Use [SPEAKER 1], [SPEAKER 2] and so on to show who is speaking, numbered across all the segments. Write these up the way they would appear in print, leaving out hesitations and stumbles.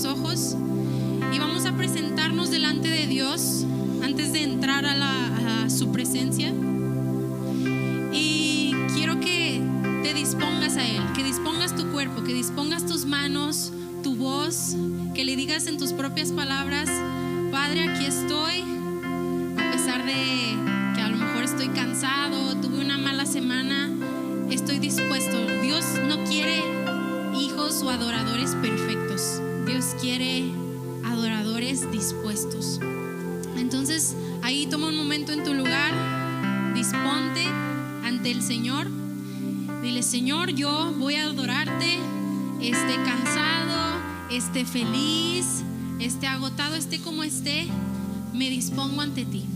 [SPEAKER 1] los ojos y vamos a presentarnos delante de Dios antes de entrar a su presencia. Y quiero que te dispongas a Él, que dispongas tu cuerpo, que dispongas tus manos, tu voz, que le digas en tus propias palabras: Padre, aquí estoy, a pesar de que a lo mejor estoy cansado, tuve una mala semana, estoy dispuesto. Dios no quiere hijos o adoradores perfectos. Dios quiere adoradores dispuestos. Entonces, ahí toma un momento en tu lugar, disponte ante el Señor. Dile: Señor, yo voy a adorarte, esté cansado, esté feliz, esté agotado, esté como esté, me dispongo ante ti.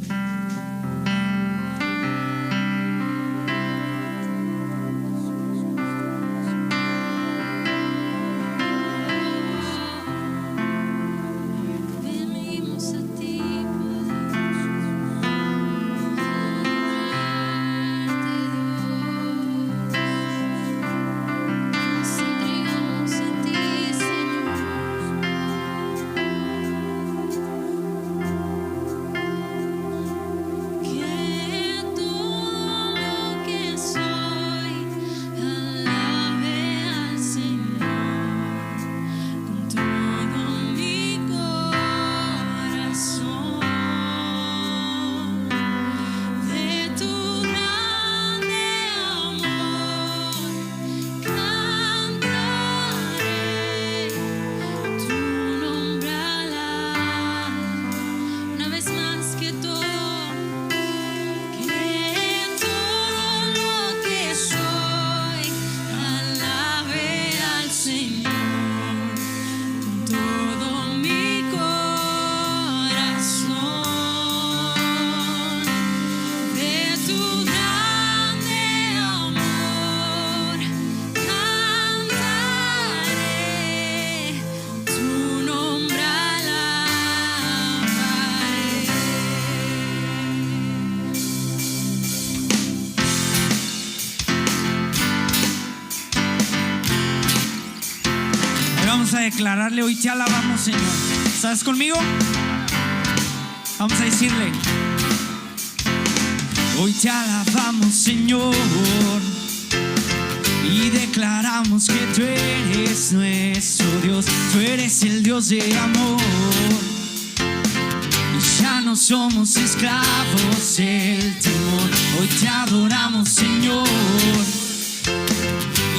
[SPEAKER 2] Vamos a declararle: hoy te alabamos, Señor. ¿Estás conmigo? Vamos a decirle: hoy te alabamos, Señor, y declaramos que tú eres nuestro Dios. Tú eres el Dios de amor, y ya no somos esclavos del temor. Hoy te adoramos, Señor,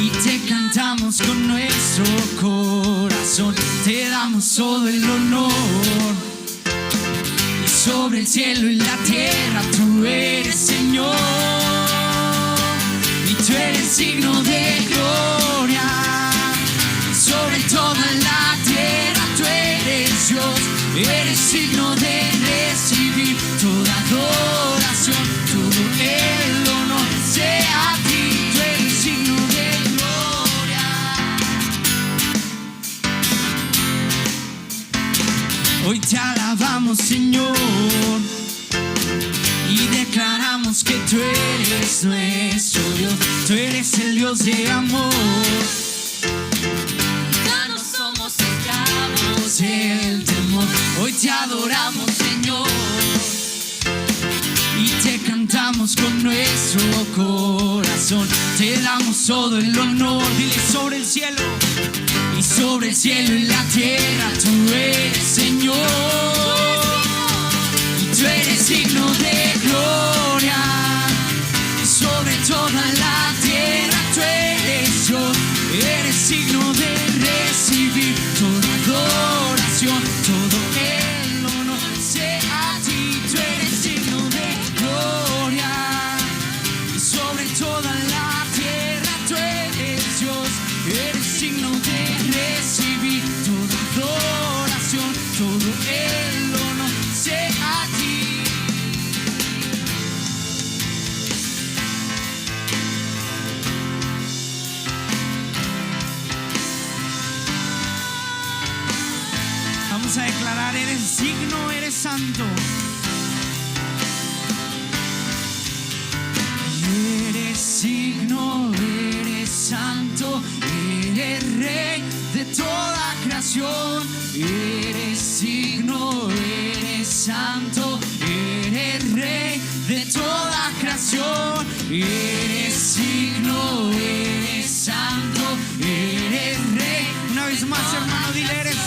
[SPEAKER 2] y te cantamos con nuestro corazón. Te damos todo el honor, y sobre el cielo y la tierra tú eres Señor, y tú eres digno de gloria. Sobre toda la tierra tú eres Dios, eres digno de recibir toda adoración, todo el honor sea a ti. Tú eres digno de gloria. Hoy te alabamos, Señor, y declaramos que tú eres nuestro Dios. Tú eres el Dios de amor, ya no somos esclavos del temor. Hoy te adoramos, Señor, y te cantamos con nuestro corazón. Te damos todo el honor. Dile: sobre el cielo, y sobre el cielo y la tierra tú eres Señor, y tú eres digno de gloria. Sobre toda la tierra tú eres Dios, eres digno de recibir toda adoración, todo el honor sea a ti. Tú eres digno de gloria, y sobre toda la tierra tú eres Dios, eres digno de recibir toda adoración, todo el honor sea a ti. Vamos a declarar: eres digno, eres santo. Eres digno, eres santo, eres rey de toda creación. santo, eres rey de toda creación, eres digno, eres santo, eres rey. Una vez más, hermano, dile, eres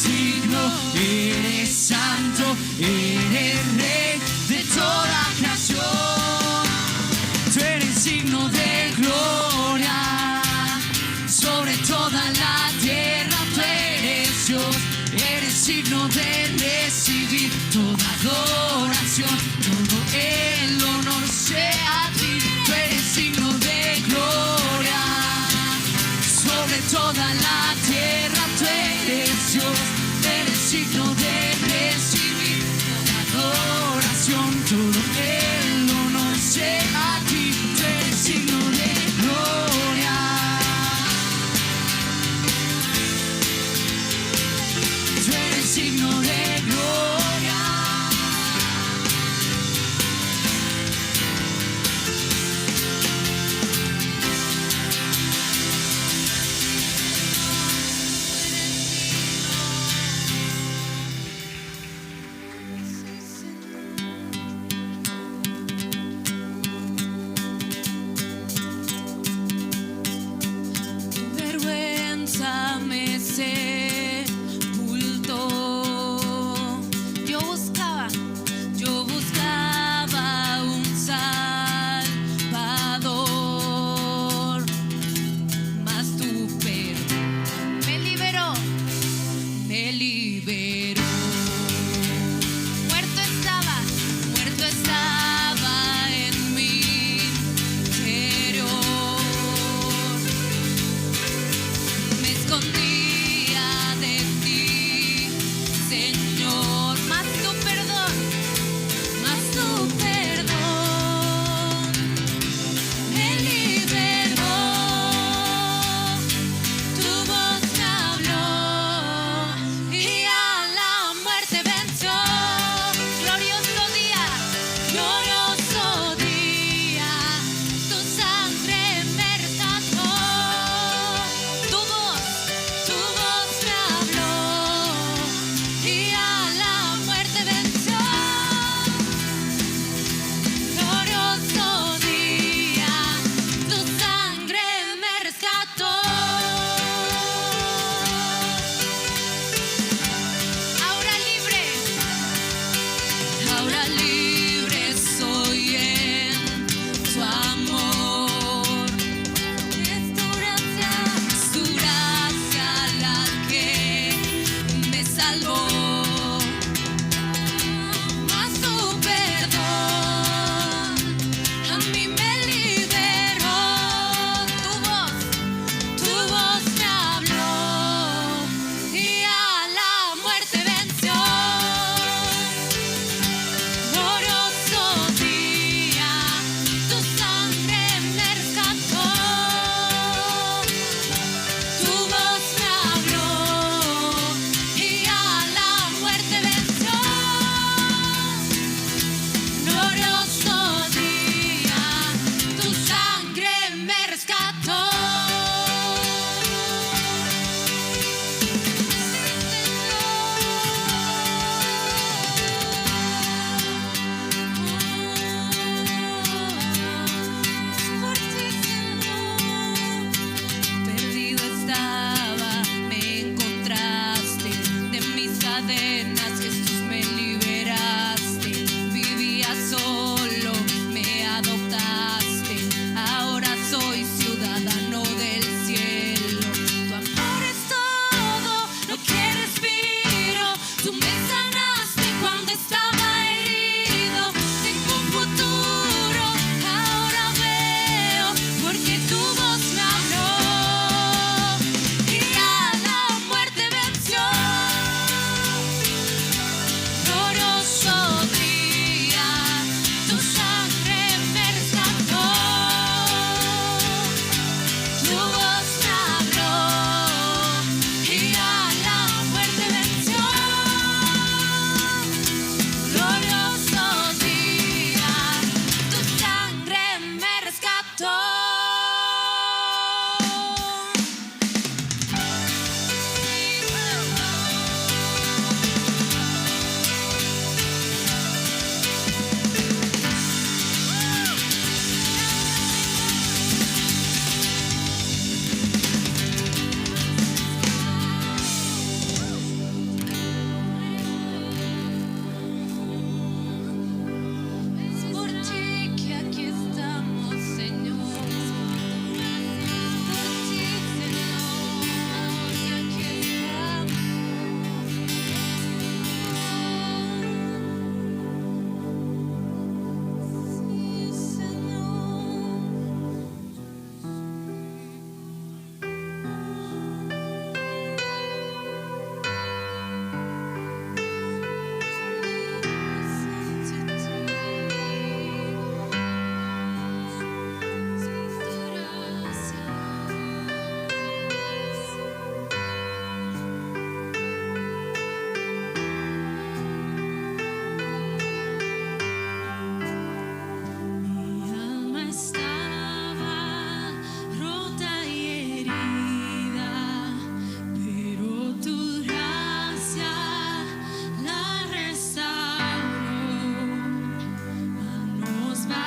[SPEAKER 2] digno, eres santo, eres rey de toda creación. Tú eres digno de gloria sobre toda la tierra. Tú eres Dios, eres digno de recibir toda adoración, todo el honor sea a ti. Tú eres digno de gloria sobre toda la tierra. Tú eres Dios, eres digno de recibir toda adoración, todo el honor sea a ti. Tú eres digno de gloria. Tú eres digno de gloria.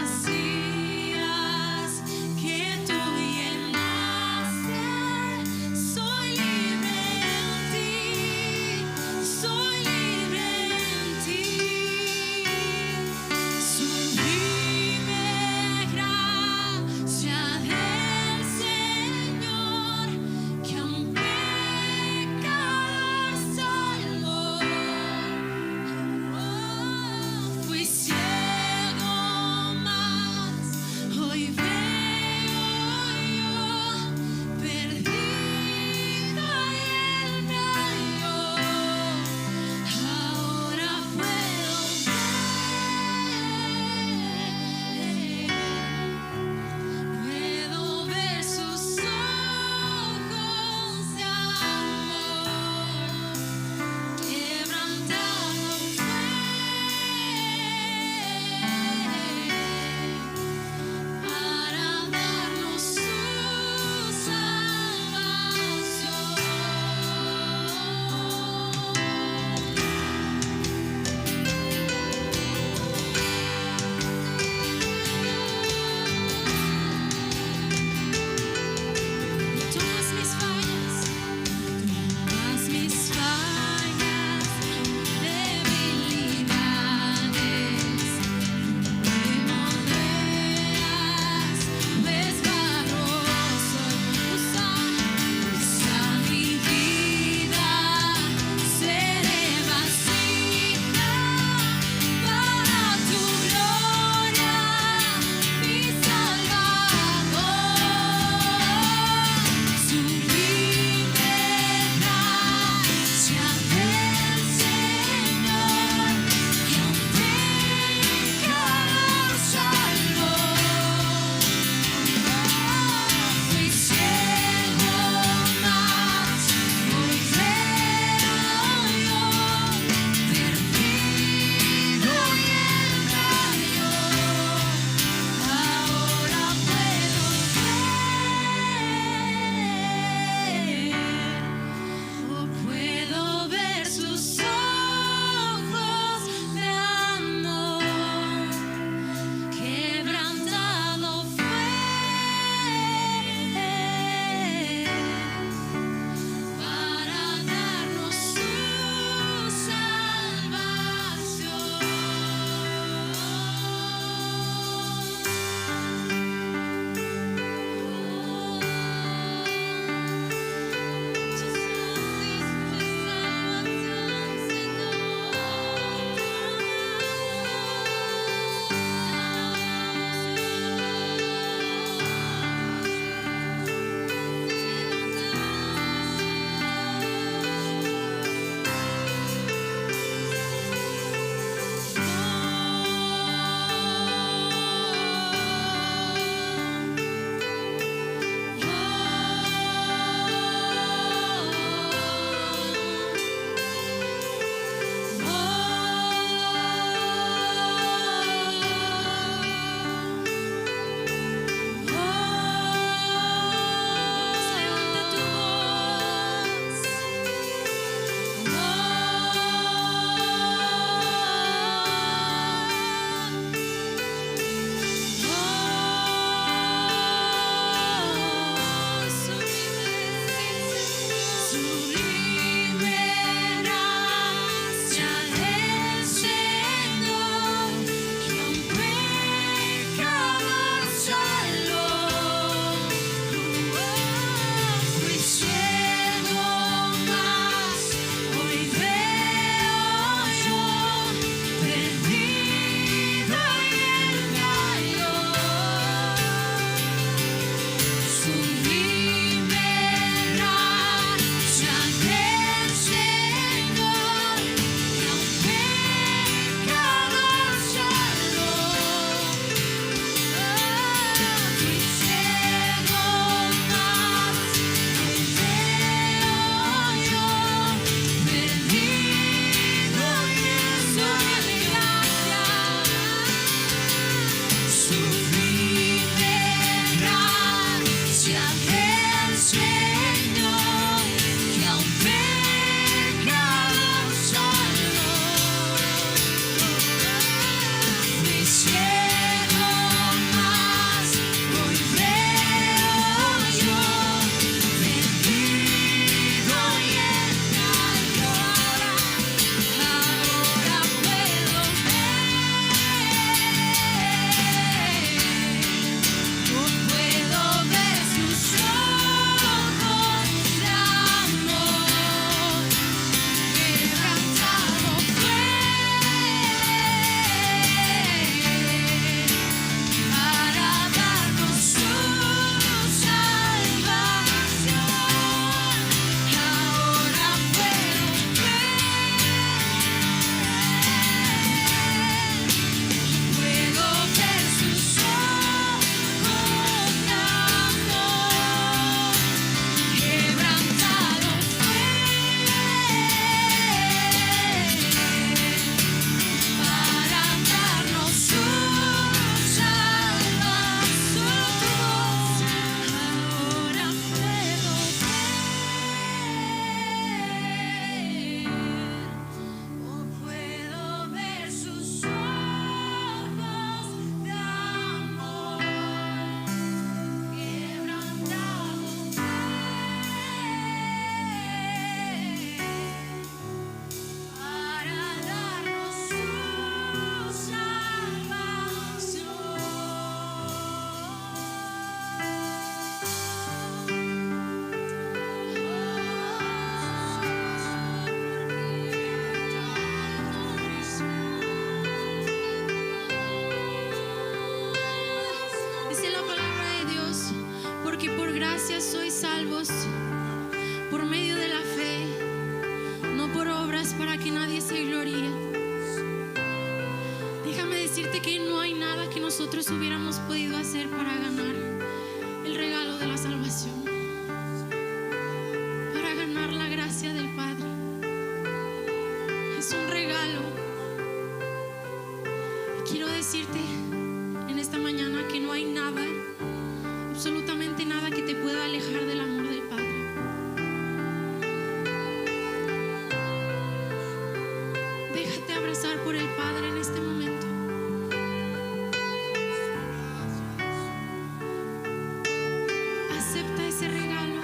[SPEAKER 1] vacías que tú llenaste. Soy libre en ti, soy libre en ti. Sublime gracia del Señor, que a un pecador salvó. Fui ciego, mas gracia sois salvos por medio de la fe, no por obras para que nadie se gloríe. Déjame decirte que no hay nada que nosotros hubiéramos podido hacer para ganar el regalo de la salvación, para ganar la gracia del Padre. Es un regalo. Y quiero decirte en esta mañana que no hay nada, absolutamente nada que te pueda alejar del amor del Padre. Déjate abrazar por el Padre en este momento. Acepta ese regalo.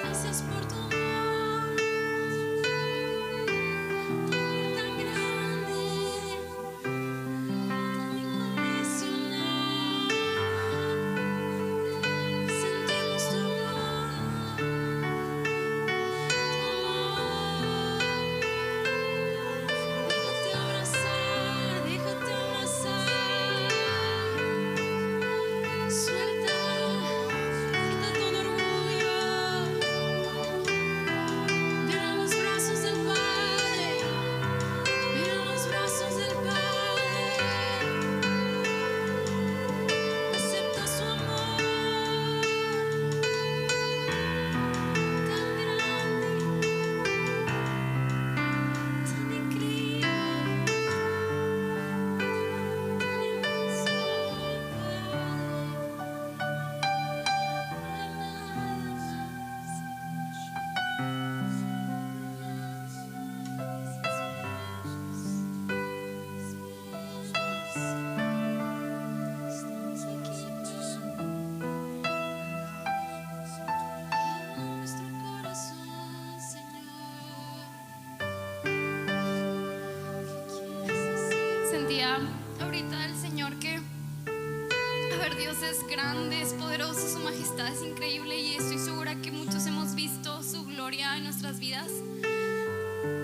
[SPEAKER 1] Gracias por tu amor, tan grande, tan incondicional. Sentimos tu amor, déjate abrazar, déjate abrazar. Suelta, quita todo orgullo. Ven a los brazos del Padre, ven a los brazos del Padre. Acepta su amor tan grande, tan increíble, tan inmenso, estamos aquí para nuestro corazón, Señor. ¿Qué quieres decir?
[SPEAKER 3] Sentía ahorita el Señor que, a ver, Dios es grande, es poderoso, su majestad es increíble y estoy segura que muchos hemos visto su gloria en nuestras vidas.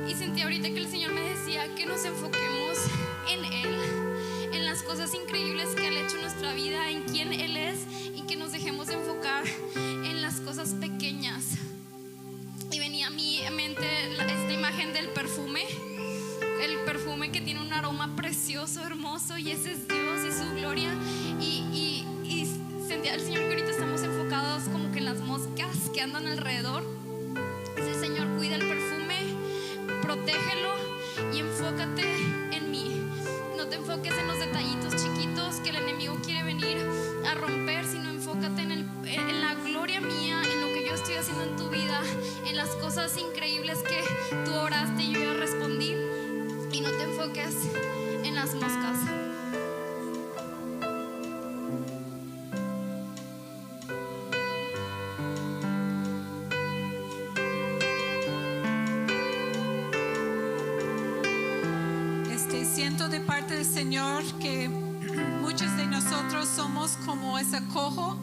[SPEAKER 3] Y sentí ahorita que el Señor me decía que nos enfoquemos en Él, en las cosas increíbles que Él ha hecho en nuestra vida, en quién Él es, y que nos dejemos de enfocar en las cosas pequeñas. Y venía a mi mente esta imagen del perfume, el perfume que tiene un aroma precioso, hermoso, y ese es Dios, es su gloria. Y sentía el Señor que ahorita estamos enfocados como que en las moscas que andan alrededor. Dice el Señor, cuida el perfume, protégelo y enfócate en mí. No te enfoques en los detallitos chiquitos que el enemigo quiere venir a romper, sino enfócate en la gloria mía, en lo que yo estoy haciendo en tu vida, en las cosas increíbles que tú oraste y yo ya respondí. Y no te enfoques en las moscas.
[SPEAKER 4] Siento de parte del Señor que muchos de nosotros somos como ese cojo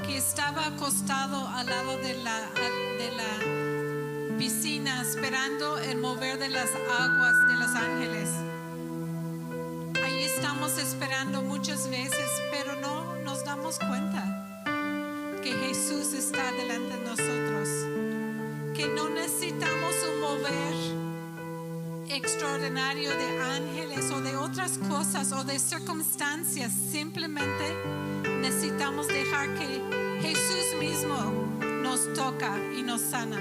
[SPEAKER 4] que estaba acostado al lado de la piscina esperando el mover de las aguas de los ángeles. Ahí estamos esperando muchas veces, pero no nos damos cuenta que Jesús está delante de nosotros, que no necesitamos un mover extraordinario de ángeles o de otras cosas o de circunstancias. Simplemente necesitamos dejar que Jesús mismo nos toca y nos sana.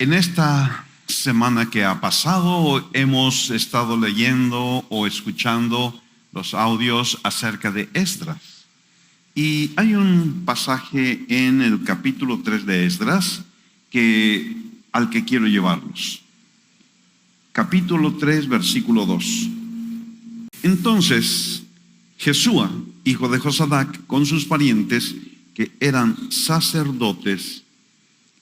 [SPEAKER 5] En esta semana que ha pasado hemos estado leyendo o escuchando los audios acerca de Esdras. Y hay un pasaje en el capítulo 3 de Esdras al que quiero llevarlos. Capítulo 3, versículo 2. Entonces, Jesúa, hijo de Josadac, con sus parientes que eran sacerdotes,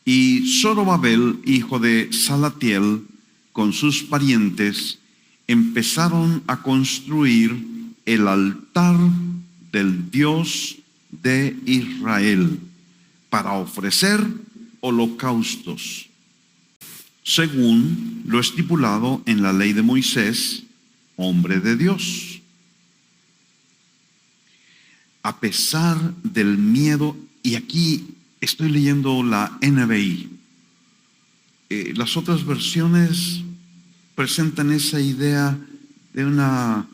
[SPEAKER 5] y Zorobabel, hijo de Salatiel, con sus parientes, empezaron a construir el altar del Dios de Israel para ofrecer holocaustos, según lo estipulado en la ley de Moisés, hombre de Dios. A pesar del miedo, y aquí estoy leyendo la NBI, las otras versiones presentan esa idea de una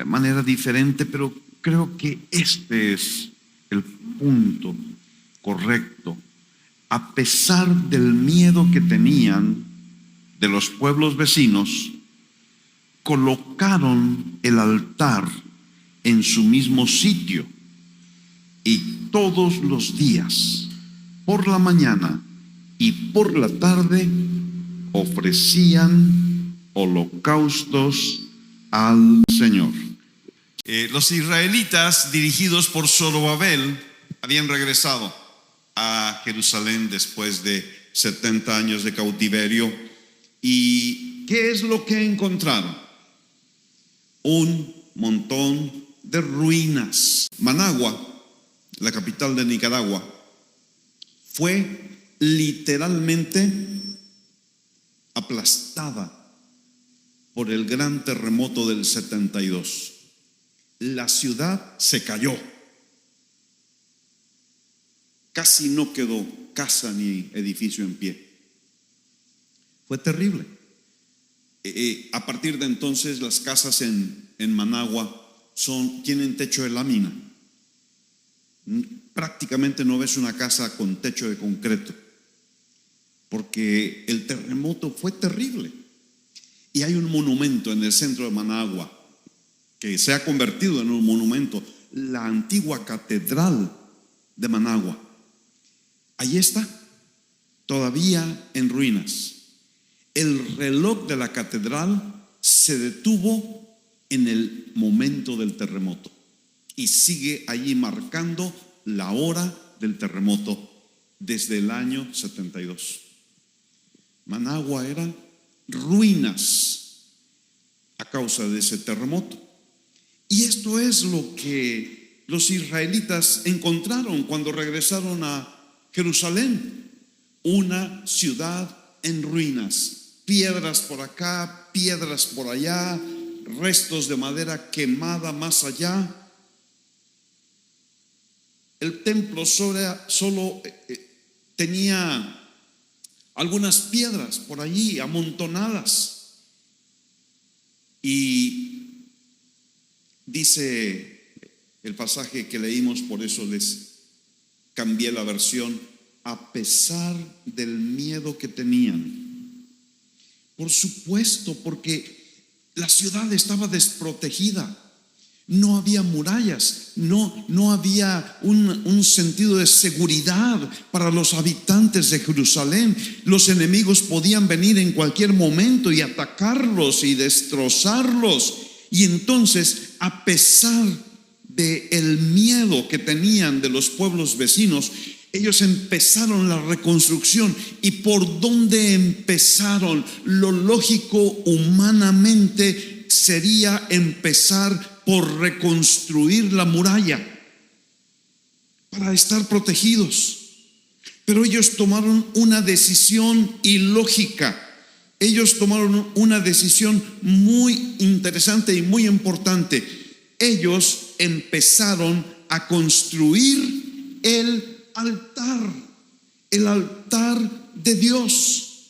[SPEAKER 5] manera diferente, pero creo que este es el punto correcto. A pesar del miedo que tenían de los pueblos vecinos, colocaron el altar en su mismo sitio y todos los días, por la mañana y por la tarde, ofrecían holocaustos al Señor. Los israelitas, dirigidos por Zorobabel, habían regresado a Jerusalén después de 70 años de cautiverio. ¿Y qué es lo que encontraron? Un montón de ruinas. Managua, la capital de Nicaragua, fue literalmente aplastada por el gran terremoto del 72. La ciudad se cayó. Casi no quedó casa ni edificio en pie. Fue terrible. A partir de entonces las casas en Managua tienen techo de lámina. Prácticamente no ves una casa con techo de concreto, porque el terremoto fue terrible. Y hay un monumento en el centro de Managua que se ha convertido en un monumento, la antigua catedral de Managua. Ahí está, todavía en ruinas. El reloj de la catedral se detuvo en el momento del terremoto y sigue allí marcando la hora del terremoto desde el año 72. Managua era ruinas a causa de ese terremoto. Y esto es lo que los israelitas encontraron cuando regresaron a Jerusalén, una ciudad en ruinas, piedras por acá, piedras por allá, restos de madera quemada más allá. El templo solo tenía algunas piedras por allí amontonadas. Y dice el pasaje que leímos, por eso les cambié la versión, a pesar del miedo que tenían. Por supuesto, porque la ciudad estaba desprotegida. No había murallas, no había un sentido de seguridad para los habitantes de Jerusalén. Los enemigos podían venir en cualquier momento y atacarlos y destrozarlos. Y entonces, a pesar del miedo que tenían de los pueblos vecinos, ellos empezaron la reconstrucción. ¿Y por dónde empezaron? Lo lógico humanamente sería empezar por reconstruir la muralla para estar protegidos. Pero ellos tomaron una decisión ilógica. Ellos tomaron una decisión muy interesante y muy importante. Ellos empezaron a construir el altar de Dios.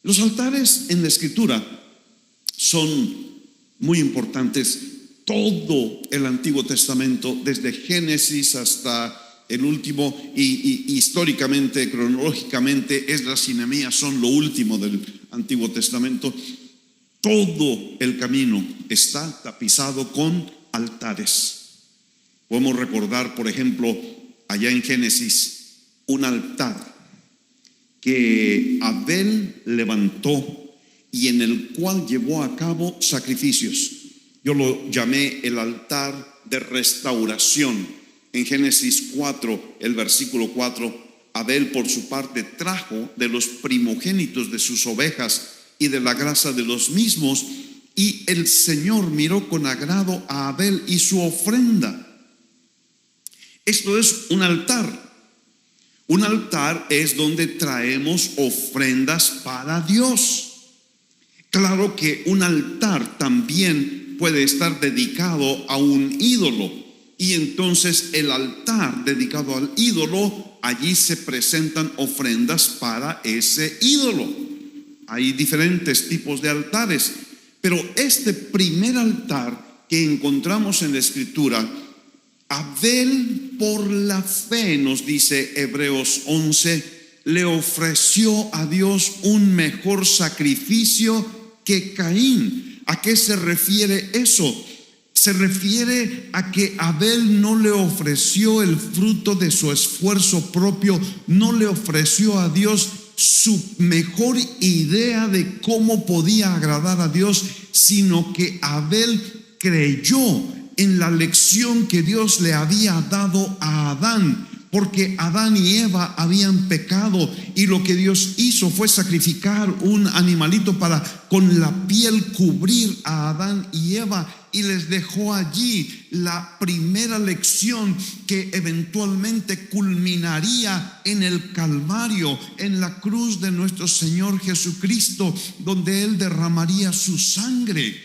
[SPEAKER 5] Los altares en la Escritura son muy importantes. Todo el Antiguo Testamento, desde Génesis hasta el último, y históricamente, cronológicamente, Esdras y Nehemías son lo último del Antiguo Testamento. Todo el camino está tapizado con altares. Podemos recordar, por ejemplo, allá en Génesis, un altar que Abel levantó y en el cual llevó a cabo sacrificios. Yo lo llamé el altar de restauración. En Génesis 4, el versículo 4, Abel por su parte trajo de los primogénitos de sus ovejas y de la grasa de los mismos, y el Señor miró con agrado a Abel y su ofrenda. Esto es un altar. Un altar es donde traemos ofrendas para Dios. Claro que un altar también puede estar dedicado a un ídolo, y entonces el altar dedicado al ídolo, allí se presentan ofrendas para ese ídolo. Hay diferentes tipos de altares, pero este primer altar que encontramos en la Escritura, Abel por la fe, nos dice Hebreos 11, le ofreció a Dios un mejor sacrificio que Caín. ¿A qué se refiere eso? Se refiere a que Abel no le ofreció el fruto de su esfuerzo propio, no le ofreció a Dios su mejor idea de cómo podía agradar a Dios, sino que Abel creyó en la lección que Dios le había dado a Adán, porque Adán y Eva habían pecado, y lo que Dios hizo fue sacrificar un animalito para con la piel cubrir a Adán y Eva, y les dejó allí la primera lección que eventualmente culminaría en el Calvario, en la cruz de nuestro Señor Jesucristo, donde Él derramaría su sangre.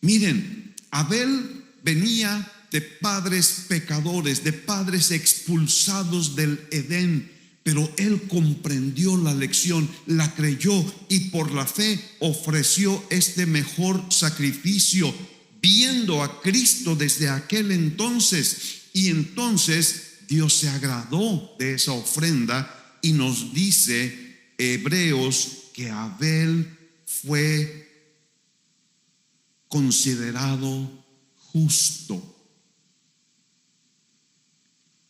[SPEAKER 5] Miren, Abel venía de padres pecadores, de padres expulsados del Edén, pero él comprendió la lección, la creyó y por la fe ofreció este mejor sacrificio, viendo a Cristo desde aquel entonces. Y entonces Dios se agradó de esa ofrenda, y nos dice Hebreos que Abel fue considerado justo.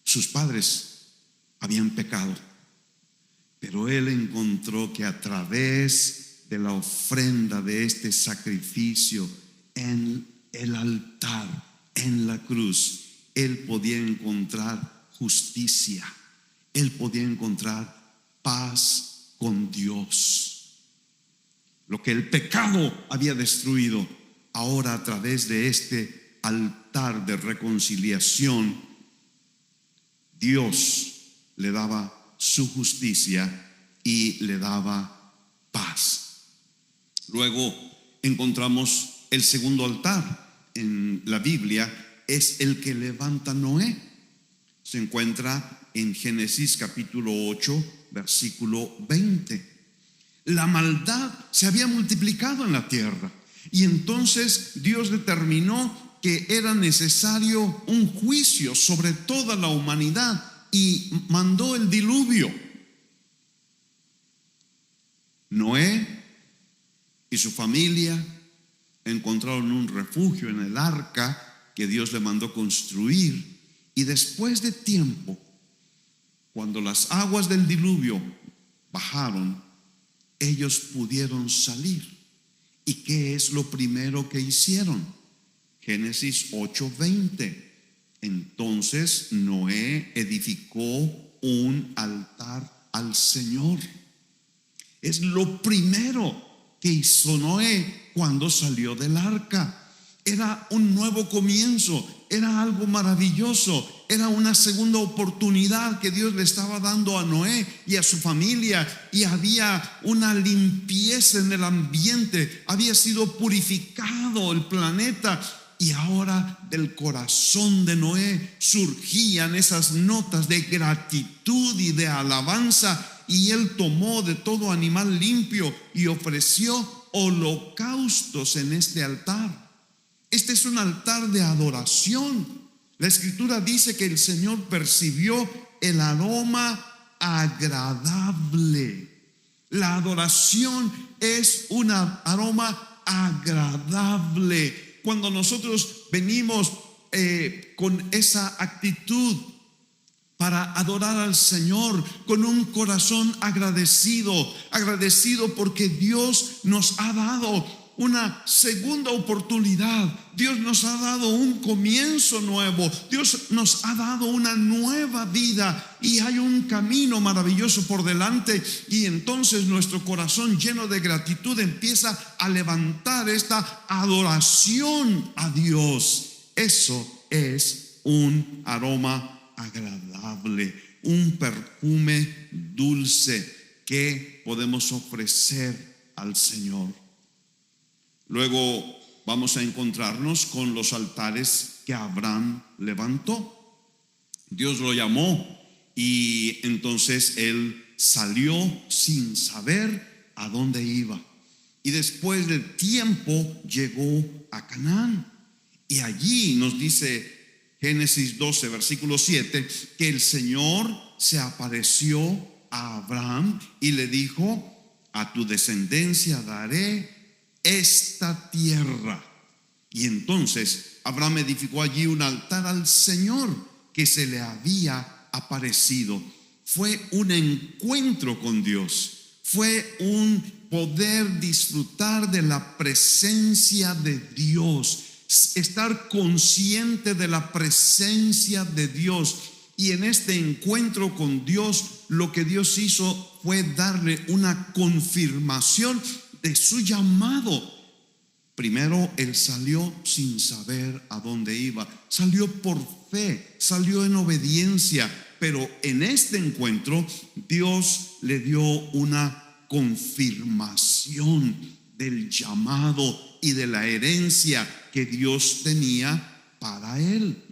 [SPEAKER 5] Sus padres habían pecado, pero él encontró que a través de la ofrenda de este sacrificio en el altar, en la cruz, él podía encontrar justicia, él podía encontrar paz con Dios. Lo que el pecado había destruido, ahora a través de este altar de reconciliación, Dios le daba su justicia y le daba paz. Luego encontramos el segundo altar en la Biblia, es el que levanta Noé. Se encuentra en Génesis capítulo 8, versículo 20. La maldad se había multiplicado en la tierra, y entonces Dios determinó que era necesario un juicio sobre toda la humanidad y mandó el diluvio. Noé y su familia encontraron un refugio en el arca que Dios le mandó construir, y después de tiempo, cuando las aguas del diluvio bajaron, ellos pudieron salir. ¿Y qué es lo primero que hicieron? Génesis 8:20. Entonces Noé edificó un altar al Señor. Es lo primero que hizo Noé cuando salió del arca. Era un nuevo comienzo, era algo maravilloso, era una segunda oportunidad que Dios le estaba dando a Noé y a su familia, y había una limpieza en el ambiente, había sido purificado el planeta. Y ahora del corazón de Noé surgían esas notas de gratitud y de alabanza, y él tomó de todo animal limpio y ofreció holocaustos en este altar. Este es un altar de adoración. La Escritura dice que el Señor percibió el aroma agradable. La adoración es un aroma agradable. Cuando nosotros venimos con esa actitud para adorar al Señor, con un corazón agradecido porque Dios nos ha dado una segunda oportunidad. Dios nos ha dado un comienzo nuevo. Dios nos ha dado una nueva vida y hay un camino maravilloso por delante. Y entonces nuestro corazón lleno de gratitud empieza a levantar esta adoración a Dios. Eso es un aroma agradable, un perfume dulce que podemos ofrecer al Señor. Luego vamos a encontrarnos con los altares que Abraham levantó. Dios lo llamó y entonces él salió sin saber a dónde iba. Y después del tiempo llegó a Canaán. Y allí nos dice Génesis 12, versículo 7, que el Señor se apareció a Abraham y le dijo: a tu descendencia daré esta tierra. Y entonces Abraham edificó allí un altar al Señor que se le había aparecido. Fue un encuentro con Dios, fue un poder disfrutar de la presencia de Dios, estar consciente de la presencia de Dios. Y en este encuentro con Dios, lo que Dios hizo fue darle una confirmación de su llamado. Primero él salió sin saber a dónde iba, salió por fe, salió en obediencia, pero en este encuentro Dios le dio una confirmación del llamado y de la herencia que Dios tenía para él.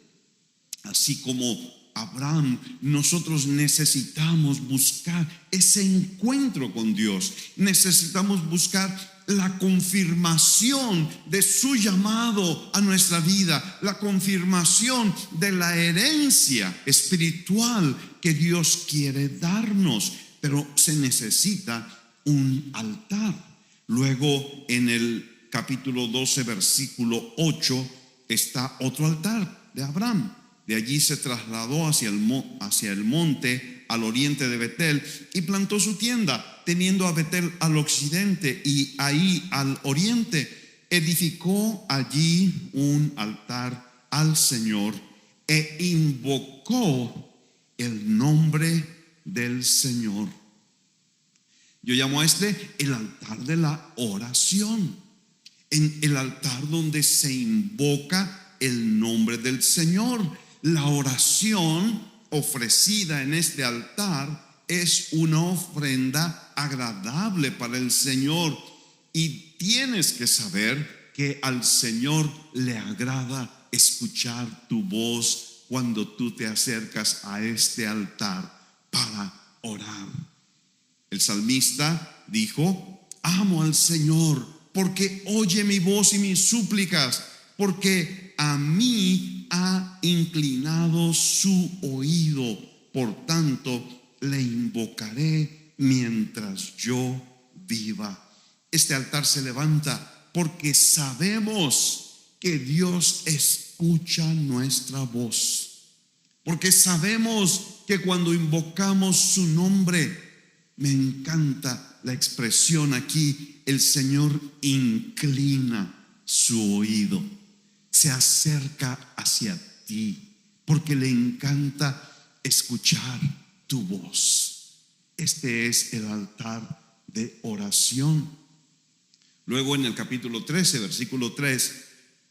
[SPEAKER 5] Así como Abraham, nosotros necesitamos buscar ese encuentro con Dios. Necesitamos buscar la confirmación de su llamado a nuestra vida, la confirmación de la herencia espiritual que Dios quiere darnos. Pero se necesita un altar. Luego en el capítulo 12, versículo 8, está otro altar de Abraham. De allí se trasladó hacia el monte al oriente de Betel y plantó su tienda, teniendo a Betel al occidente y ahí al oriente. Edificó allí un altar al Señor e invocó el nombre del Señor. Yo llamo a el altar de la oración, en el altar donde se invoca el nombre del Señor. La oración ofrecida en este altar es una ofrenda agradable para el Señor, y tienes que saber que al Señor le agrada escuchar tu voz cuando tú te acercas a este altar para orar. El salmista dijo: amo al Señor porque oye mi voz y mis súplicas, porque a mí ha inclinado su oído. Por tanto, le invocaré mientras yo viva. Este altar se levanta porque sabemos que Dios escucha nuestra voz, porque sabemos que cuando invocamos su nombre, me encanta la expresión aquí, el Señor inclina su oído, se acerca hacia ti, porque le encanta escuchar tu voz. Este es el altar de oración. Luego en el capítulo 13, versículo 3,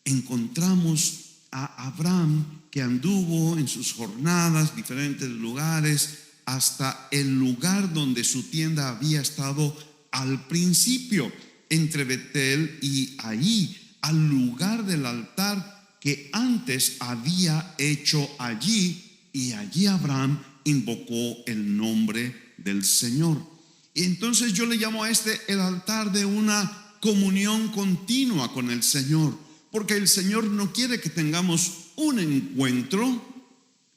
[SPEAKER 5] encontramos a Abraham que anduvo en sus jornadas, diferentes lugares, hasta el lugar donde su tienda había estado al principio, entre Betel y ahí, al lugar del altar que antes había hecho allí, y allí Abraham invocó el nombre del Señor. Y entonces yo le llamo a el altar de una comunión continua con el Señor, porque el Señor no quiere que tengamos un encuentro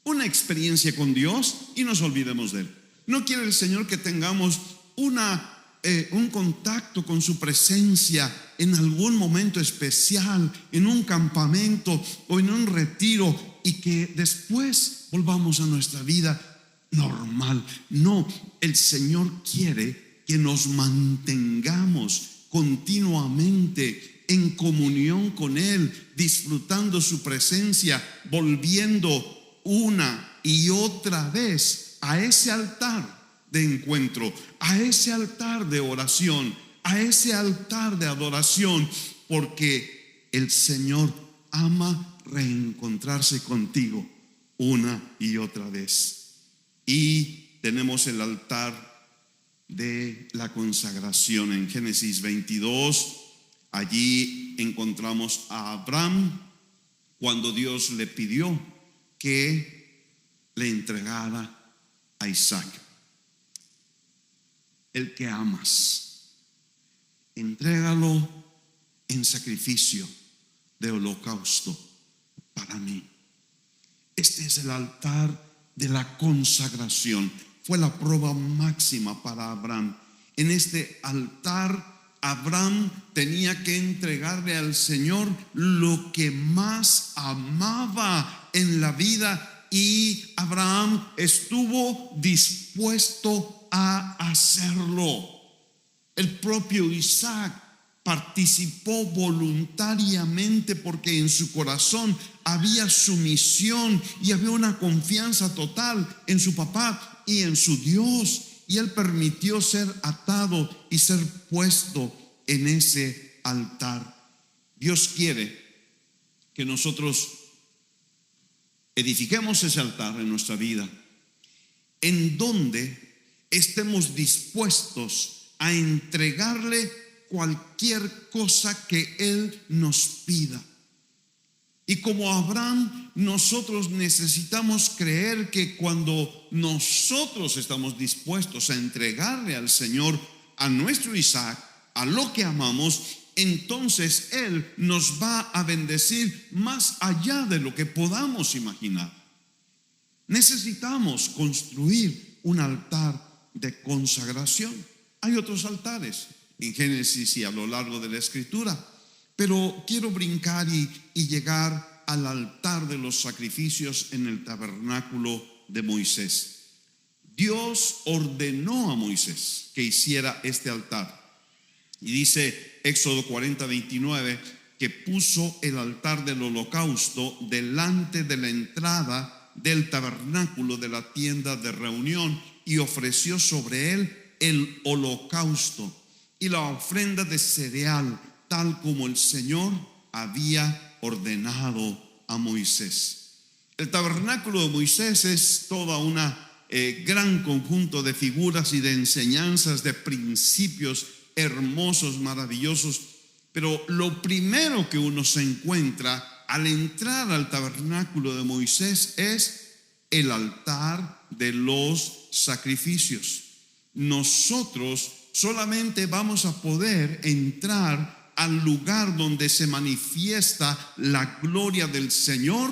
[SPEAKER 5] una experiencia con Dios y nos olvidemos de Él. No quiere el Señor que tengamos un contacto con su presencia en algún momento especial, en un campamento o en un retiro, y que después volvamos a nuestra vida normal. No, el Señor quiere que nos mantengamos continuamente en comunión con Él, disfrutando su presencia, volviendo una y otra vez a ese altar de encuentro, a ese altar de oración, a ese altar de adoración, porque el Señor ama reencontrarse contigo una y otra vez. Y tenemos el altar de la consagración en Génesis 22. Allí encontramos a Abraham cuando Dios le pidió que le entregara a Isaac. El que amas, entrégalo en sacrificio de holocausto para mí. Este es el altar de la consagración. Fue la prueba máxima para Abraham. En este altar, Abraham tenía que entregarle al Señor lo que más amaba en la vida, y Abraham estuvo dispuesto a hacerlo. El propio Isaac participó voluntariamente porque en su corazón había sumisión y había una confianza total en su papá y en su Dios, y él permitió ser atado y ser puesto en ese altar. Dios quiere que nosotros edifiquemos ese altar en nuestra vida, en donde estemos dispuestos a entregarle cualquier cosa que Él nos pida. Y como Abraham, nosotros necesitamos creer que cuando nosotros estamos dispuestos a entregarle al Señor, a nuestro Isaac, a lo que amamos, entonces Él nos va a bendecir más allá de lo que podamos imaginar. Necesitamos construir un altar de consagración. Hay otros altares en Génesis y a lo largo de la Escritura, pero quiero brincar y llegar al altar de los sacrificios en el tabernáculo de Moisés. Dios ordenó a Moisés que hiciera este altar. Y dice Éxodo 40:29 que puso el altar del holocausto delante de la entrada del tabernáculo de la tienda de reunión y ofreció sobre él el holocausto y la ofrenda de cereal, tal como el Señor había ordenado a Moisés. El tabernáculo de Moisés es toda una gran conjunto de figuras y de enseñanzas, de principios hermosos, maravillosos. Pero lo primero que uno se encuentra al entrar al tabernáculo de Moisés es el altar de los sacrificios. Nosotros solamente vamos a poder entrar al lugar donde se manifiesta la gloria del Señor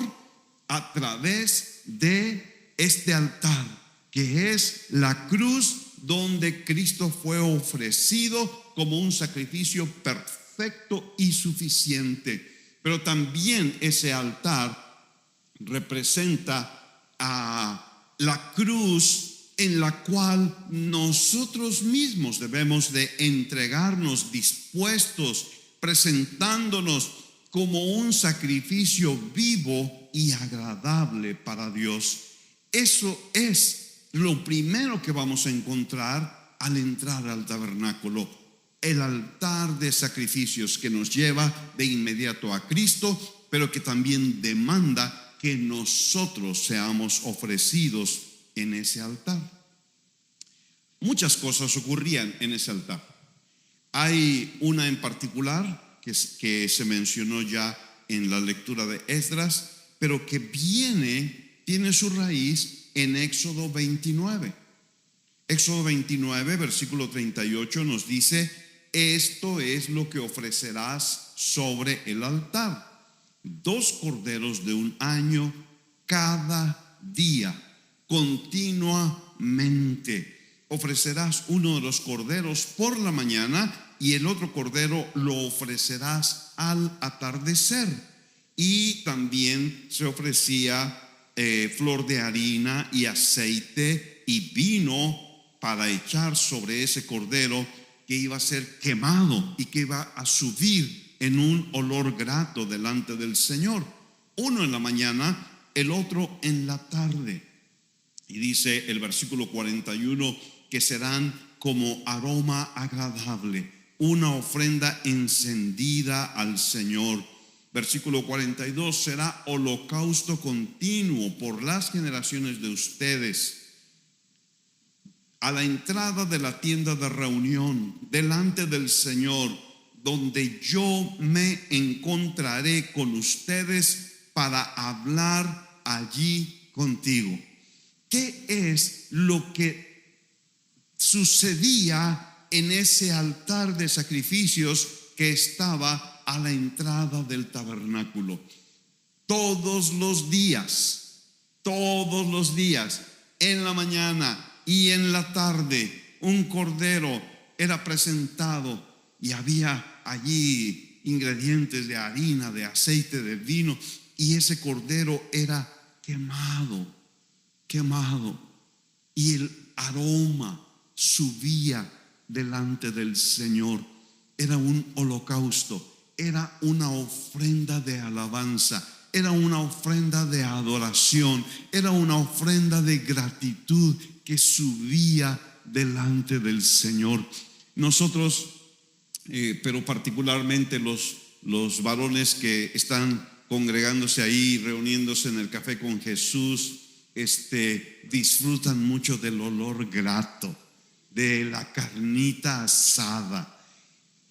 [SPEAKER 5] a través de este altar, que es la cruz donde Cristo fue ofrecido como un sacrificio perfecto y suficiente. Pero también ese altar representa a la cruz en la cual nosotros mismos debemos de entregarnos dispuestos, presentándonos como un sacrificio vivo y agradable para Dios. Eso es lo primero que vamos a encontrar al entrar al tabernáculo, el altar de sacrificios que nos lleva de inmediato a Cristo, pero que también demanda que nosotros seamos ofrecidos en ese altar. Muchas cosas ocurrían en ese altar. Hay una en particular que se mencionó ya en la lectura de Esdras, pero que tiene su raíz en Éxodo 29. Éxodo 29, versículo 38 nos dice: esto es lo que ofrecerás sobre el altar: 2 corderos de un año cada día, continuamente. Ofrecerás uno de los corderos por la mañana y el otro cordero lo ofrecerás al atardecer. Y también se ofrecía flor de harina y aceite y vino para echar sobre ese cordero que iba a ser quemado y que iba a subir en un olor grato delante del Señor. Uno en la mañana, el otro en la tarde. Y dice el versículo 41 que serán como aroma agradable, una ofrenda encendida al Señor. Versículo 42, será holocausto continuo por las generaciones de ustedes. A la entrada de la tienda de reunión, delante del Señor, donde yo me encontraré con ustedes para hablar allí contigo. ¿Qué es lo que sucedía en ese altar de sacrificios que estaba a la entrada del tabernáculo? Todos los días, en la mañana y en la tarde, un cordero era presentado y había allí ingredientes de harina, de aceite, de vino, y ese cordero era quemado, y el aroma subía delante del Señor. Era un holocausto, era una ofrenda de alabanza, era una ofrenda de adoración, era una ofrenda de gratitud que subía delante del Señor. Nosotros, pero particularmente los varones que están congregándose ahí, reuniéndose en el Café con Jesús, disfrutan mucho del olor grato, de la carnita asada.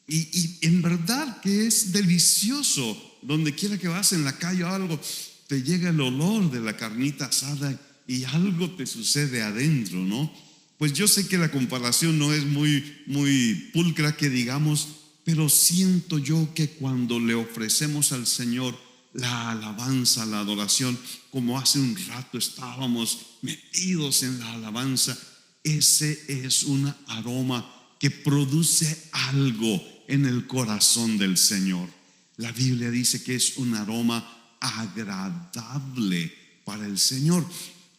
[SPEAKER 5] Y en verdad que es delicioso. Donde quiera que vas en la calle o algo, te llega el olor de la carnita asada y algo te sucede adentro, ¿no? Pues yo sé que la comparación no es muy pulcra que digamos, pero siento yo que cuando le ofrecemos al Señor la alabanza, la adoración, como hace un rato estábamos metidos en la alabanza, ese es un aroma que produce algo en el corazón del Señor. La Biblia dice que es un aroma agradable para el Señor.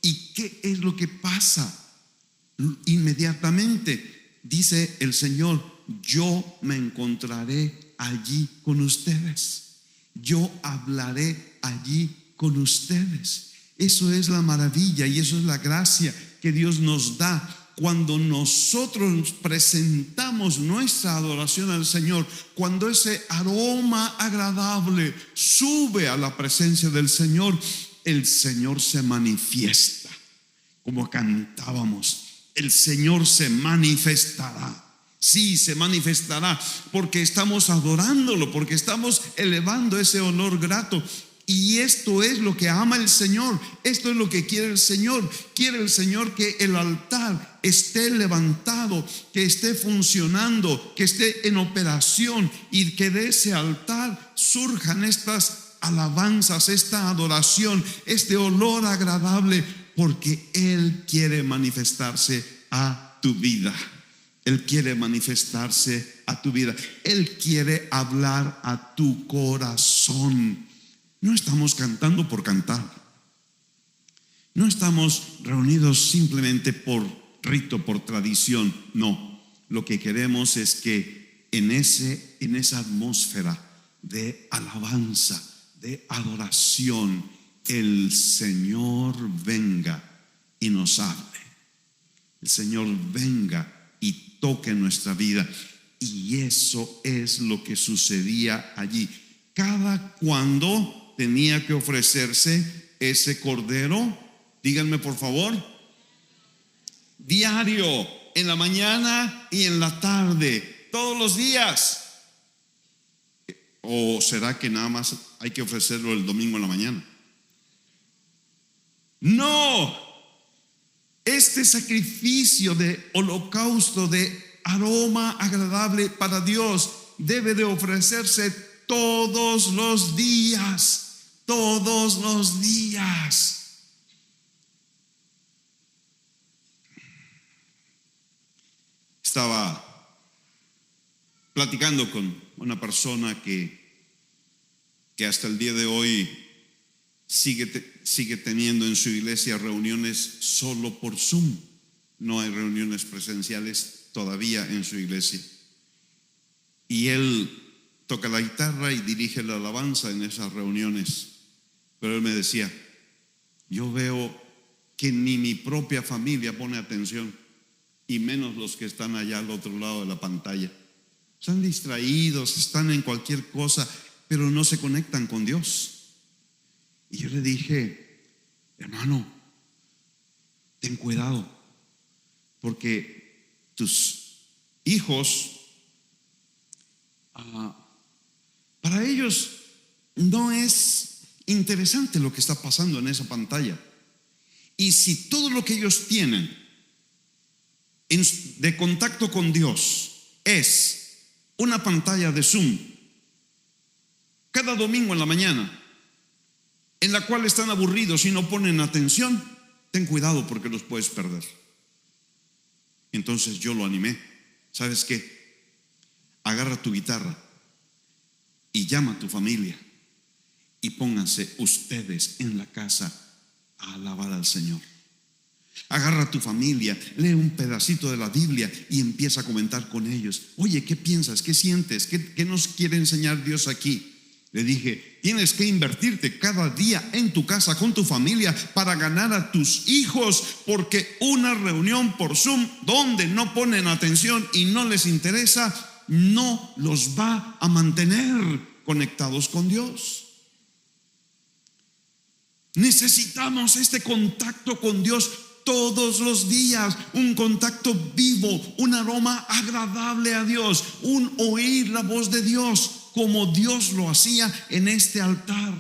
[SPEAKER 5] ¿Y qué es lo que pasa? Inmediatamente dice el Señor: yo me encontraré allí con ustedes, yo hablaré allí con ustedes. Eso es la maravilla y eso es la gracia que Dios nos da cuando nosotros presentamos nuestra adoración al Señor. Cuando ese aroma agradable sube a la presencia del Señor, el Señor se manifiesta. Como cantábamos, el Señor se manifestará. Sí, se manifestará porque estamos adorándolo, porque estamos elevando ese olor grato. Y esto es lo que ama el Señor, esto es lo que quiere el Señor. Quiere el Señor que el altar esté levantado, que esté funcionando, que esté en operación, y que de ese altar surjan estas alabanzas, esta adoración, este olor agradable, porque Él quiere manifestarse a tu vida. Él quiere manifestarse a tu vida. Él quiere hablar a tu corazón. No estamos cantando por cantar. No estamos reunidos simplemente por rito, por tradición. No, lo que queremos es que en esa atmósfera de alabanza, de adoración, el Señor venga y nos hable. El Señor venga y toque nuestra vida. Y eso es lo que sucedía allí. Cada cuando tenía que ofrecerse ese cordero, díganme por favor, diario, en la mañana y en la tarde, todos los días. ¿O será que nada más hay que ofrecerlo el domingo en la mañana? No, este sacrificio de holocausto, de aroma agradable para Dios, debe de ofrecerse todos los días. Todos los días. Estaba platicando con una persona que hasta el día de hoy sigue teniendo en su iglesia reuniones solo por Zoom. No hay reuniones presenciales todavía en su iglesia. Y él toca la guitarra y dirige la alabanza en esas reuniones. Pero él me decía, yo veo que ni mi propia familia pone atención, y menos los que están allá al otro lado de la pantalla. Están distraídos, están en cualquier cosa, pero no se conectan con Dios. Y yo le dije, hermano, ten cuidado, porque tus hijos, para ellos no es interesante lo que está pasando en esa pantalla. Y si todo lo que ellos tienen de contacto con Dios es una pantalla de Zoom cada domingo en la mañana, en la cual están aburridos y no ponen atención, ten cuidado porque los puedes perder. Entonces yo lo animé. ¿Sabes qué? Agarra tu guitarra y llama a tu familia y pónganse ustedes en la casa a alabar al Señor. Agarra a tu familia, lee un pedacito de la Biblia y empieza a comentar con ellos. Oye, ¿qué piensas? ¿Qué sientes? ¿Qué nos quiere enseñar Dios aquí? Le dije, tienes que invertirte cada día en tu casa con tu familia para ganar a tus hijos, porque una reunión por Zoom donde no ponen atención y no les interesa, no los va a mantener conectados con Dios. Necesitamos este contacto con Dios todos los días, un contacto vivo, un aroma agradable a Dios, un oír la voz de Dios como Dios lo hacía en este altar.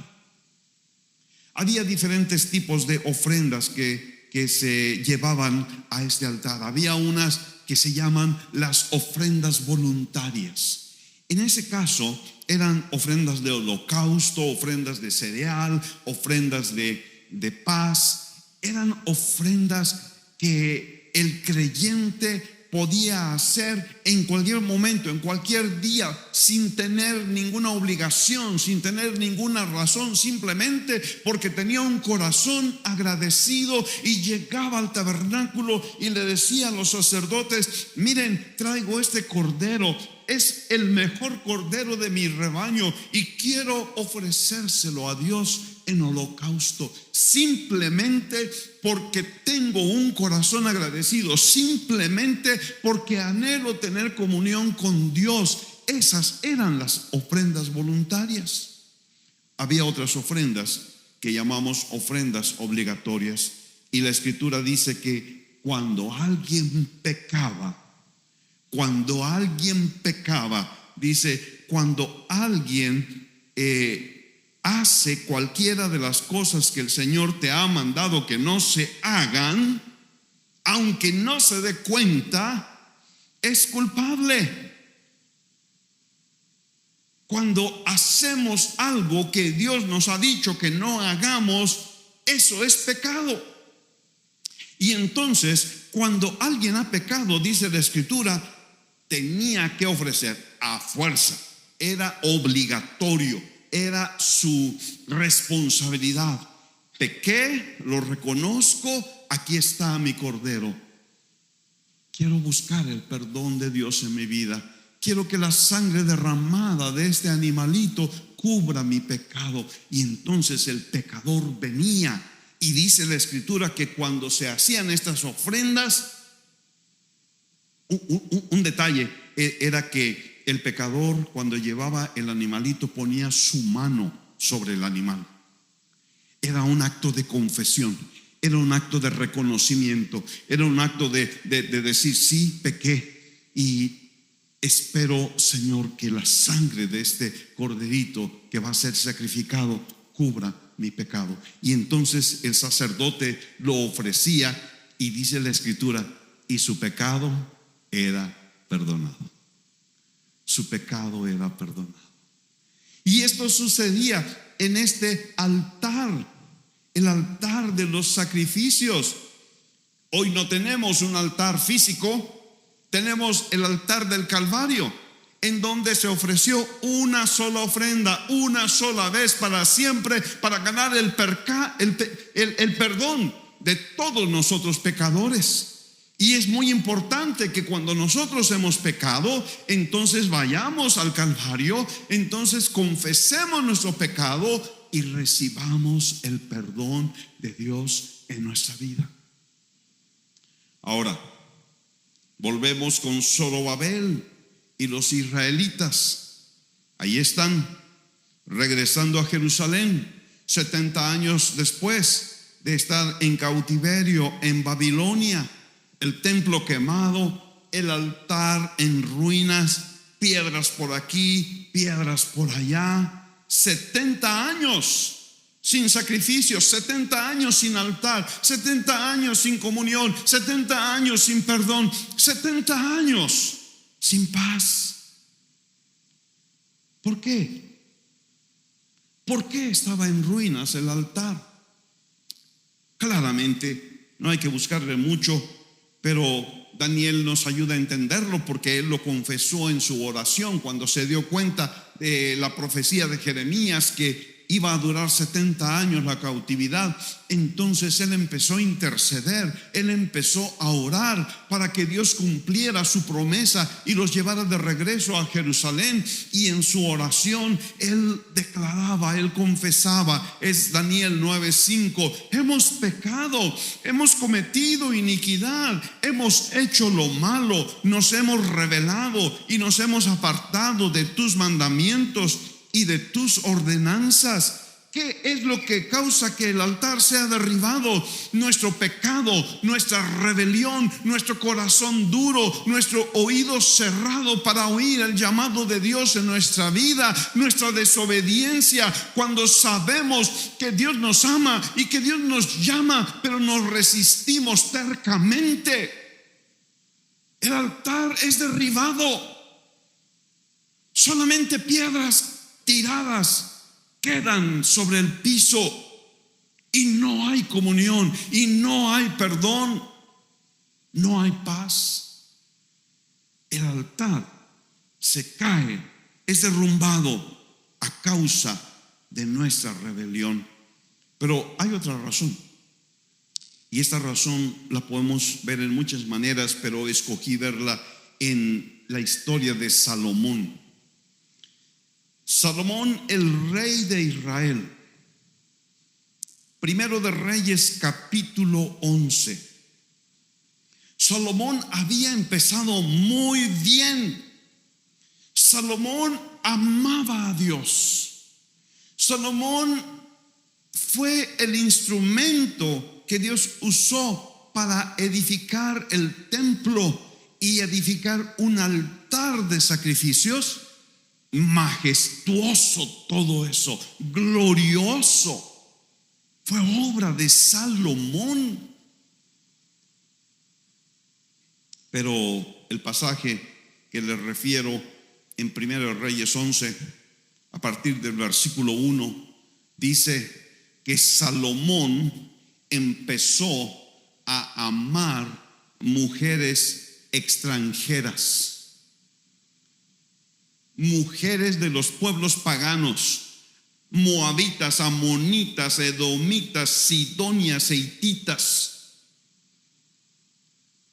[SPEAKER 5] Había diferentes tipos de ofrendas que se llevaban a este altar. Había unas que se llaman las ofrendas voluntarias. En ese caso eran ofrendas de holocausto, ofrendas de cereal, ofrendas de paz. Eran ofrendas que el creyente podía hacer en cualquier momento, en cualquier día, sin tener ninguna obligación, sin tener ninguna razón, simplemente porque tenía un corazón agradecido y llegaba al tabernáculo y le decía a los sacerdotes, miren, traigo este cordero, es el mejor cordero de mi rebaño y quiero ofrecérselo a Dios en holocausto, simplemente porque tengo un corazón agradecido, simplemente porque anhelo tener comunión con Dios. Esas eran las ofrendas voluntarias. Había otras ofrendas que llamamos ofrendas obligatorias, y la Escritura dice que cuando alguien pecaba, dice, cuando alguien hace cualquiera de las cosas que el Señor te ha mandado que no se hagan, aunque no se dé cuenta, es culpable. Cuando hacemos algo que Dios nos ha dicho que no hagamos, eso es pecado. Y entonces, cuando alguien ha pecado, dice la Escritura, tenía que ofrecer a fuerza, era obligatorio, era su responsabilidad. Pequé, lo reconozco, aquí está mi cordero. Quiero buscar el perdón de Dios en mi vida. Quiero que la sangre derramada de este animalito cubra mi pecado. Y entonces el pecador venía, y dice la Escritura que cuando se hacían estas ofrendas, un detalle era que el pecador, cuando llevaba el animalito, ponía su mano sobre el animal. Era un acto de confesión, era un acto de reconocimiento, era un acto de decir, sí, pequé, y espero, Señor, que la sangre de este corderito que va a ser sacrificado cubra mi pecado. Y entonces el sacerdote lo ofrecía, y dice la Escritura, y su pecado era perdonado. Su pecado era perdonado. Y esto sucedía en este altar, el altar de los sacrificios. Hoy no tenemos un altar físico, tenemos el altar del Calvario, en donde se ofreció una sola ofrenda, una sola vez para siempre, para ganar el perdón de todos nosotros pecadores. Y es muy importante que cuando nosotros hemos pecado, entonces vayamos al Calvario, entonces confesemos nuestro pecado y recibamos el perdón de Dios en nuestra vida. Ahora, volvemos con Zorobabel y los israelitas. Ahí están, regresando a Jerusalén, 70 años después de estar en cautiverio en Babilonia. El templo quemado, el altar en ruinas, piedras por aquí, piedras por allá. 70 años sin sacrificios, 70 años sin altar, 70 años sin comunión, 70 años sin perdón, 70 años sin paz. ¿Por qué? ¿Por qué estaba en ruinas el altar? Claramente no hay que buscarle mucho, pero Daniel nos ayuda a entenderlo porque él lo confesó en su oración cuando se dio cuenta de la profecía de Jeremías que iba a durar 70 años la cautividad. Entonces él empezó a interceder, él empezó a orar para que Dios cumpliera su promesa y los llevara de regreso a Jerusalén. Y en su oración él declaraba, él confesaba, es Daniel 9:5: hemos pecado, hemos cometido iniquidad, hemos hecho lo malo, nos hemos rebelado y nos hemos apartado de tus mandamientos y de tus ordenanzas. ¿Qué es lo que causa que el altar sea derribado? Nuestro pecado, nuestra rebelión, nuestro corazón duro, nuestro oído cerrado para oír el llamado de Dios en nuestra vida, nuestra desobediencia cuando sabemos que Dios nos ama y que Dios nos llama, pero nos resistimos tercamente. El altar es derribado. Solamente piedras tiradas quedan sobre el piso y no hay comunión y no hay perdón, no hay paz. El altar se cae, es derrumbado a causa de nuestra rebelión. Pero hay otra razón, y esta razón la podemos ver en muchas maneras, pero escogí verla en la historia de Salomón. Salomón, el rey de Israel. Primero de Reyes, capítulo 11. Salomón había empezado muy bien. Salomón amaba a Dios. Salomón fue el instrumento que Dios usó para edificar el templo y edificar un altar de sacrificios. Majestuoso todo eso, glorioso. Fue obra de Salomón. Pero el pasaje que les refiero en 1 Reyes 11, a partir del versículo 1, dice que Salomón empezó a amar mujeres extranjeras, mujeres de los pueblos paganos, moabitas, amonitas, edomitas, sidonias, heititas.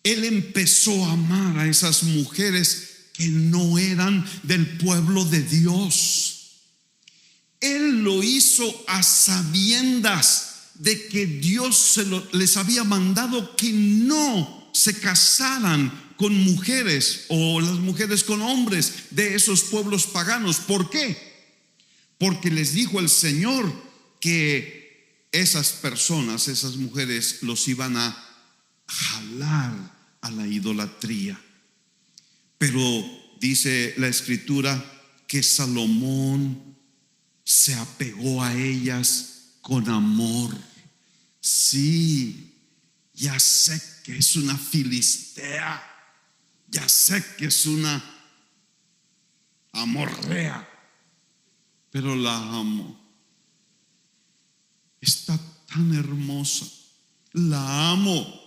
[SPEAKER 5] Él empezó a amar a esas mujeres que no eran del pueblo de Dios. Él lo hizo a sabiendas de que Dios les había mandado que no se casaran con mujeres o las mujeres con hombres de esos pueblos paganos. ¿Por qué? Porque les dijo el Señor que esas personas, esas mujeres, los iban a jalar a la idolatría. Pero dice la Escritura que Salomón se apegó a ellas con amor. Sí, ya sé que es una filistea, ya sé que es una amorrea, pero la amo. Está tan hermosa, la amo.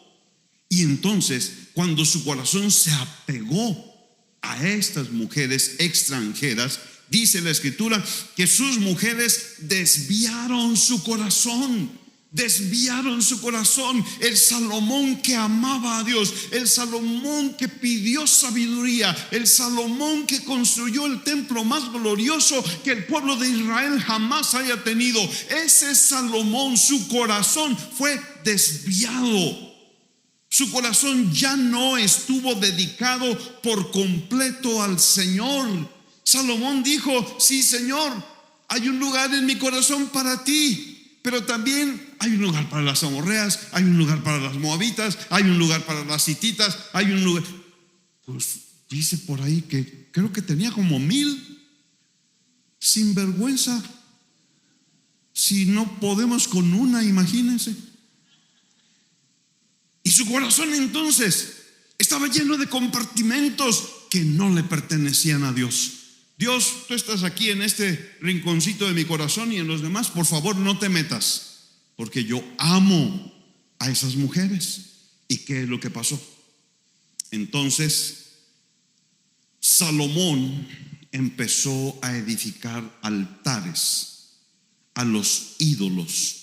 [SPEAKER 5] Y entonces, cuando su corazón se apegó a estas mujeres extranjeras, dice la Escritura que sus mujeres desviaron su corazón. Desviaron su corazón. El Salomón que amaba a Dios, el Salomón que pidió sabiduría, el Salomón que construyó el templo más glorioso que el pueblo de Israel jamás haya tenido, ese Salomón, su corazón fue desviado. Su corazón ya no estuvo dedicado por completo al Señor. Salomón dijo: sí, Señor, hay un lugar en mi corazón para ti, pero también hay un lugar para las amorreas, hay un lugar para las moabitas, hay un lugar para las hititas, hay un lugar. Pues dice por ahí que creo que tenía como 1000. Sin vergüenza. Si no podemos con una, imagínense. Y su corazón entonces estaba lleno de compartimentos que no le pertenecían a Dios. Dios, tú estás aquí en este rinconcito de mi corazón, y en los demás, por favor, no te metas, porque yo amo a esas mujeres. ¿Y qué es lo que pasó? Entonces, Salomón empezó a edificar altares a los ídolos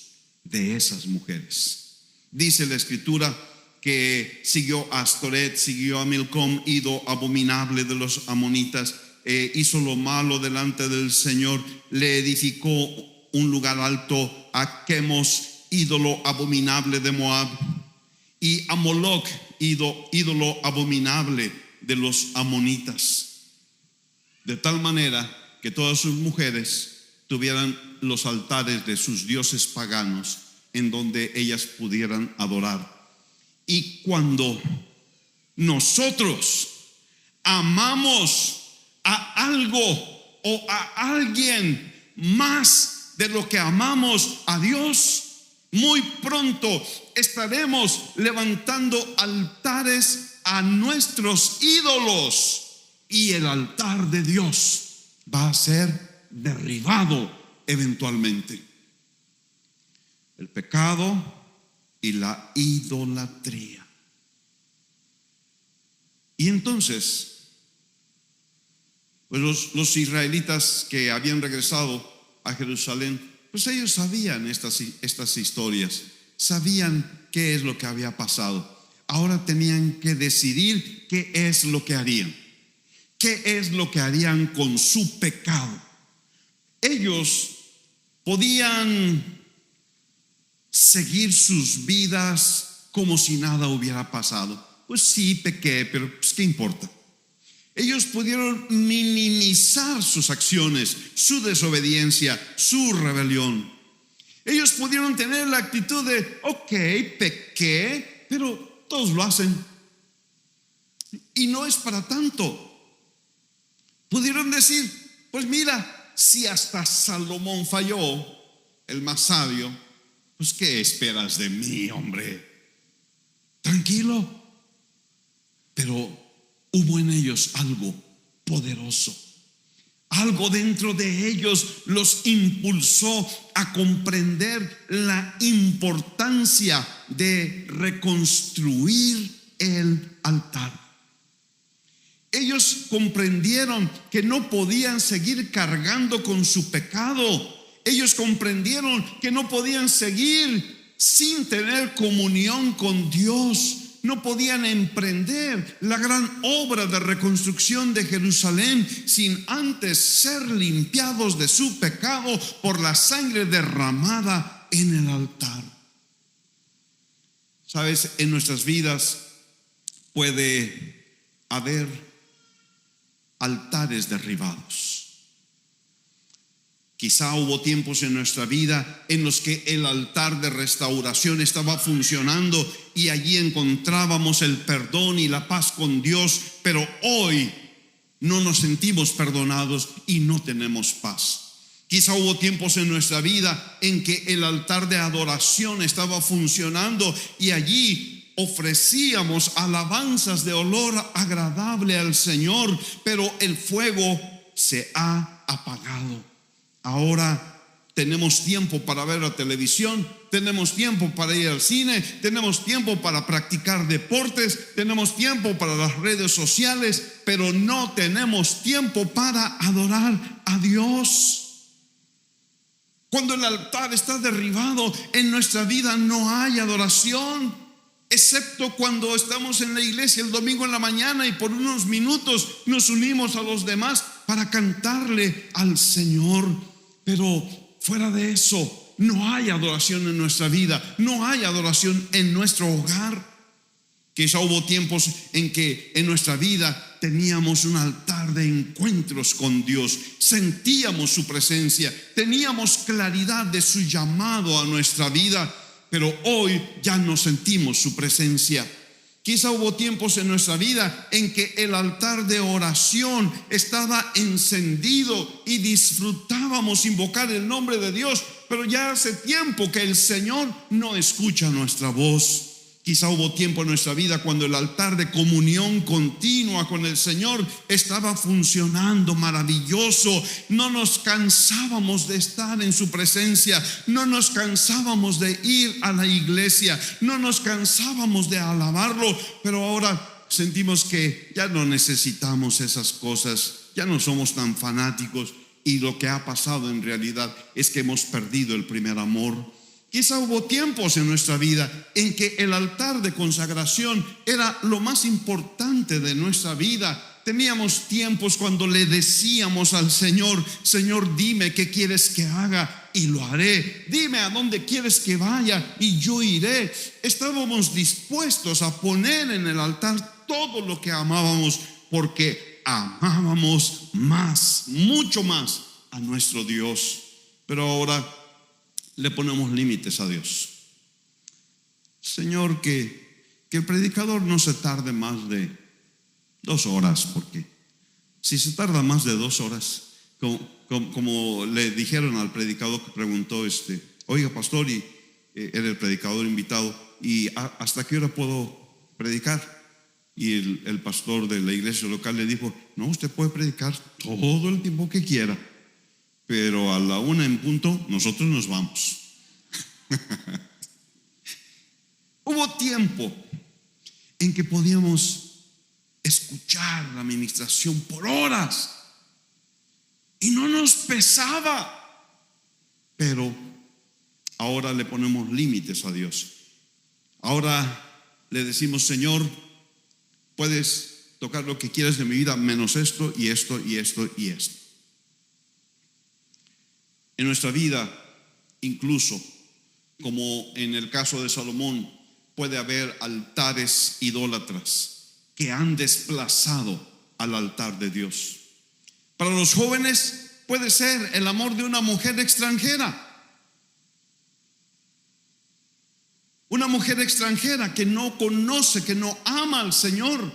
[SPEAKER 5] de esas mujeres. Dice la Escritura que siguió a Astoret, siguió a Milcom, ídolo abominable de los amonitas. Hizo lo malo delante del Señor, le edificó un lugar alto a Quemos, ídolo abominable de Moab, y a Moloc, ídolo abominable de los amonitas, de tal manera que todas sus mujeres tuvieran los altares de sus dioses paganos en donde ellas pudieran adorar. Y cuando nosotros amamos a algo o a alguien más de lo que amamos a Dios, muy pronto estaremos levantando altares a nuestros ídolos, y el altar de Dios va a ser derribado eventualmente. El pecado y la idolatría. Y entonces, pues los israelitas que habían regresado a Jerusalén, pues ellos sabían estas historias, sabían qué es lo que había pasado. Ahora tenían que decidir qué es lo que harían, qué es lo que harían con su pecado. Ellos podían seguir sus vidas como si nada hubiera pasado. Pues sí, pequé, pero pues ¿qué importa? Ellos pudieron minimizar sus acciones, su desobediencia, su rebelión. Ellos pudieron tener la actitud de: ok, pequé, pero todos lo hacen y no es para tanto. Pudieron decir: pues mira, si hasta Salomón falló, el más sabio, pues ¿qué esperas de mí, hombre? Tranquilo. Pero hubo en ellos algo poderoso. Algo dentro de ellos los impulsó a comprender la importancia de reconstruir el altar. Ellos comprendieron que no podían seguir cargando con su pecado. Ellos comprendieron que no podían seguir sin tener comunión con Dios. No podían emprender la gran obra de reconstrucción de Jerusalén sin antes ser limpiados de su pecado por la sangre derramada en el altar. Sabes, en nuestras vidas puede haber altares derribados. Quizá hubo tiempos en nuestra vida en los que el altar de restauración estaba funcionando y allí encontrábamos el perdón y la paz con Dios, pero hoy no nos sentimos perdonados y no tenemos paz. Quizá hubo tiempos en nuestra vida en que el altar de adoración estaba funcionando y allí ofrecíamos alabanzas de olor agradable al Señor, pero el fuego se ha apagado. Ahora tenemos tiempo para ver la televisión, tenemos tiempo para ir al cine, tenemos tiempo para practicar deportes, tenemos tiempo para las redes sociales, pero no tenemos tiempo para adorar a Dios. Cuando el altar está derribado en nuestra vida, no hay adoración, excepto cuando estamos en la iglesia el domingo en la mañana y por unos minutos nos unimos a los demás para cantarle al Señor. Pero fuera de eso, no hay adoración en nuestra vida, no hay adoración en nuestro hogar. Quizá hubo tiempos en que en nuestra vida teníamos un altar de encuentros con Dios, sentíamos su presencia, teníamos claridad de su llamado a nuestra vida, pero hoy ya no sentimos su presencia. Quizá hubo tiempos en nuestra vida en que el altar de oración estaba encendido y disfrutábamos invocar el nombre de Dios, pero ya hace tiempo que el Señor no escucha nuestra voz. Quizá hubo tiempo en nuestra vida cuando el altar de comunión continua con el Señor estaba funcionando maravilloso. No nos cansábamos de estar en su presencia, no nos cansábamos de ir a la iglesia, no nos cansábamos de alabarlo, pero ahora sentimos que ya no necesitamos esas cosas, ya no somos tan fanáticos, y lo que ha pasado en realidad es que hemos perdido el primer amor. Quizá hubo tiempos en nuestra vida en que el altar de consagración era lo más importante de nuestra vida. Teníamos tiempos cuando le decíamos al Señor: Señor, dime qué quieres que haga y lo haré. Dime a dónde quieres que vaya y yo iré. Estábamos dispuestos a poner en el altar todo lo que amábamos, porque amábamos más, mucho más a nuestro Dios. Pero ahora le ponemos límites a Dios. Señor, que el predicador no se tarde más de 2 horas, porque si se tarda más de 2 horas, como le dijeron al predicador que preguntó, oiga, pastor, y era el predicador invitado, ¿y hasta qué hora puedo predicar? Y el pastor de la iglesia local le dijo: no, usted puede predicar todo el tiempo que quiera, pero a la 1 en punto nosotros nos vamos. Hubo tiempo en que podíamos escuchar la administración por horas y no nos pesaba, pero ahora le ponemos límites a Dios. Ahora le decimos: Señor, puedes tocar lo que quieras de mi vida, menos esto y esto y esto y esto. En nuestra vida, incluso como en el caso de Salomón, puede haber altares idólatras que han desplazado al altar de Dios. Para los jóvenes puede ser el amor de una mujer extranjera. Una mujer extranjera que no conoce, que no ama al Señor,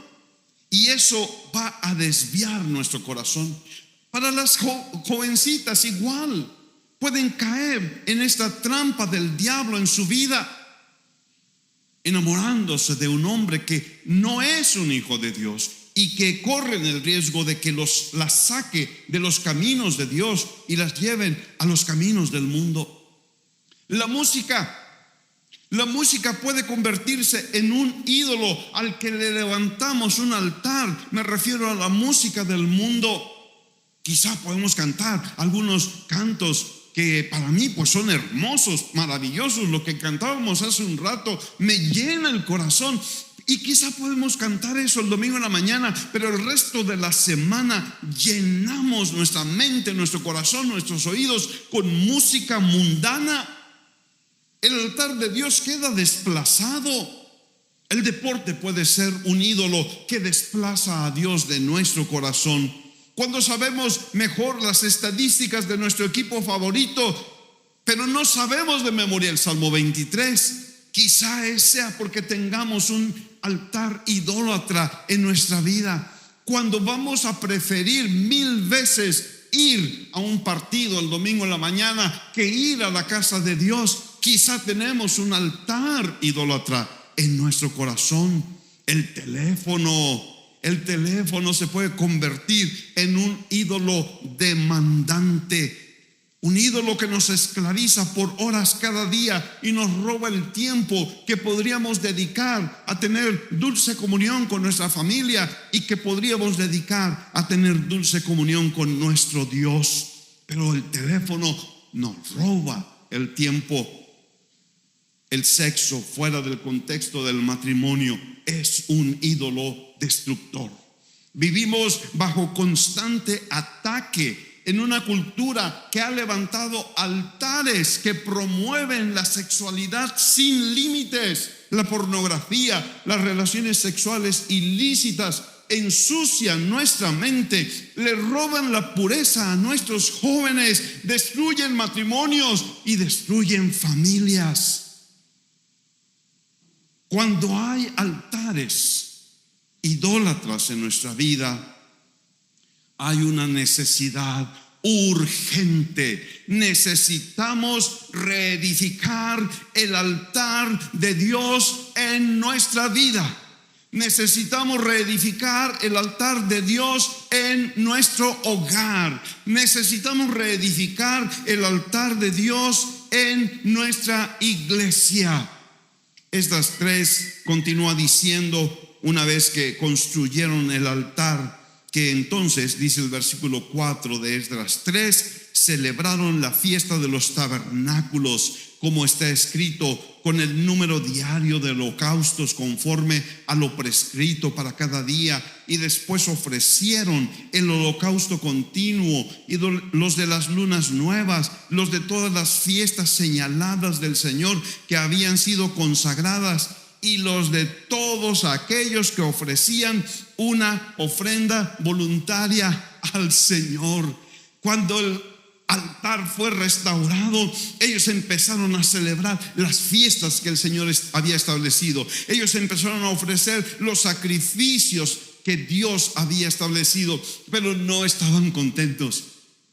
[SPEAKER 5] y eso va a desviar nuestro corazón. Para las jovencitas igual, pueden caer en esta trampa del diablo en su vida, enamorándose de un hombre que no es un hijo de Dios y que corren el riesgo de que las saque de los caminos de Dios y las lleven a los caminos del mundo. La música puede convertirse en un ídolo al que le levantamos un altar. Me refiero a la música del mundo. Quizá podemos cantar algunos cantos que para mí pues son hermosos, maravillosos. Lo que cantábamos hace un rato me llena el corazón, y quizá podemos cantar eso el domingo en la mañana, pero el resto de la semana llenamos nuestra mente, nuestro corazón, nuestros oídos con música mundana. El altar de Dios queda desplazado. El deporte puede ser un ídolo que desplaza a Dios de nuestro corazón. Cuando sabemos mejor las estadísticas de nuestro equipo favorito, pero no sabemos de memoria el Salmo 23, quizá sea porque tengamos un altar idólatra en nuestra vida. Cuando vamos a preferir 1000 veces ir a un partido el domingo en la mañana que ir a la casa de Dios, quizá tenemos un altar idólatra en nuestro corazón. El teléfono se puede convertir en un ídolo demandante. Un ídolo que nos esclaviza por horas cada día y nos roba el tiempo que podríamos dedicar a tener dulce comunión con nuestra familia y que podríamos dedicar a tener dulce comunión con nuestro Dios. Pero el teléfono nos roba el tiempo. El sexo fuera del contexto del matrimonio es un ídolo destructor. Vivimos bajo constante ataque en una cultura que ha levantado altares que promueven la sexualidad sin límites. La pornografía, las relaciones sexuales ilícitas ensucian nuestra mente, le roban la pureza a nuestros jóvenes, destruyen matrimonios y destruyen familias. Cuando hay altares idólatras en nuestra vida, hay una necesidad urgente. Necesitamos reedificar el altar de Dios en nuestra vida. Necesitamos reedificar el altar de Dios en nuestro hogar. Necesitamos reedificar el altar de Dios en nuestra iglesia. Estas tres, continúa diciendo, una vez que construyeron el altar, que entonces, dice el versículo 4 de Esdras 3, celebraron la fiesta de los tabernáculos, como está escrito, con el número diario de holocaustos conforme a lo prescrito para cada día, y después ofrecieron el holocausto continuo y los de las lunas nuevas, los de todas las fiestas señaladas del Señor que habían sido consagradas, y los de todos aquellos que ofrecían una ofrenda voluntaria al Señor. Cuando el altar fue restaurado, ellos empezaron a celebrar las fiestas que el Señor había establecido. Ellos empezaron a ofrecer los sacrificios que Dios había establecido, pero no estaban contentos.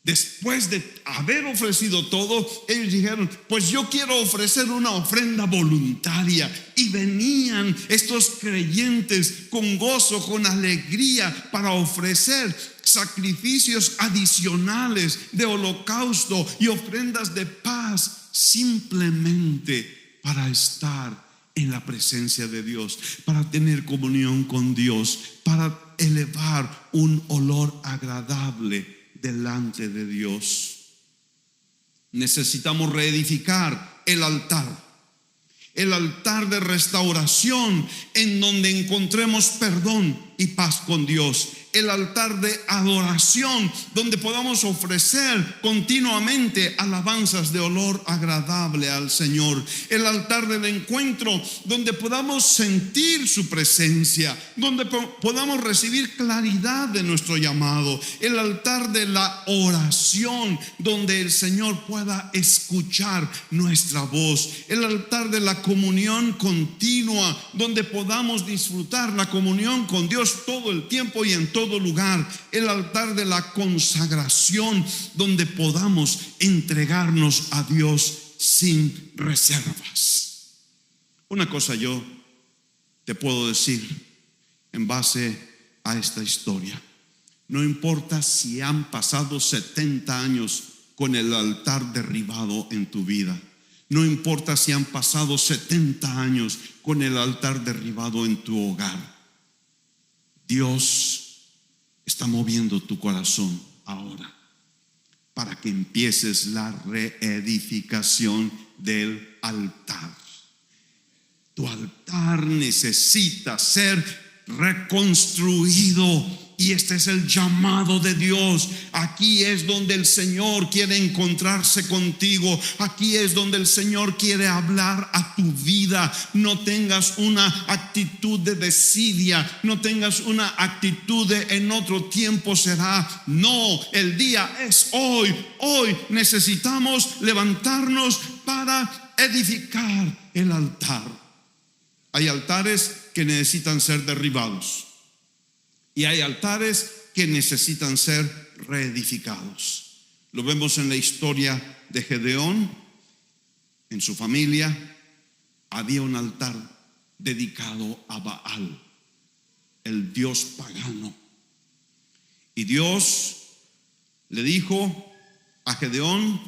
[SPEAKER 5] Después de haber ofrecido todo, ellos dijeron: pues yo quiero ofrecer una ofrenda voluntaria. Y venían estos creyentes con gozo, con alegría, para ofrecer sacrificios adicionales de holocausto y ofrendas de paz, simplemente para estar en la presencia de Dios, para tener comunión con Dios, para elevar un olor agradable delante de Dios. Necesitamos reedificar el altar de restauración, en donde encontremos perdón y paz con Dios. El altar de adoración, donde podamos ofrecer continuamente alabanzas de olor agradable al Señor. El altar del encuentro, donde podamos sentir su presencia, donde podamos recibir claridad de nuestro llamado. El altar de la oración, donde el Señor pueda escuchar nuestra voz. El altar de la comunión continua, donde podamos disfrutar la comunión con Dios todo el tiempo y en todo lugar. El altar de la consagración, donde podamos entregarnos a Dios sin reservas. Una cosa yo te puedo decir en base a esta historia: no importa si han pasado 70 años con el altar derribado en tu vida, no importa si han pasado 70 años con el altar derribado en tu hogar, Dios está moviendo tu corazón ahora para que empieces la reedificación del altar. Tu altar necesita ser reconstruido, y este es el llamado de Dios. Aquí es donde el Señor quiere encontrarse contigo. Aquí es donde el Señor quiere hablar a tu vida. No tengas una actitud de desidia, no tengas una actitud de en otro tiempo será. No, el día es hoy. Hoy necesitamos levantarnos para edificar el altar. Hay altares que necesitan ser derribados, y hay altares que necesitan ser reedificados. Lo vemos en la historia de Gedeón. En su familia había un altar dedicado a Baal, el dios pagano. Y Dios le dijo a Gedeón: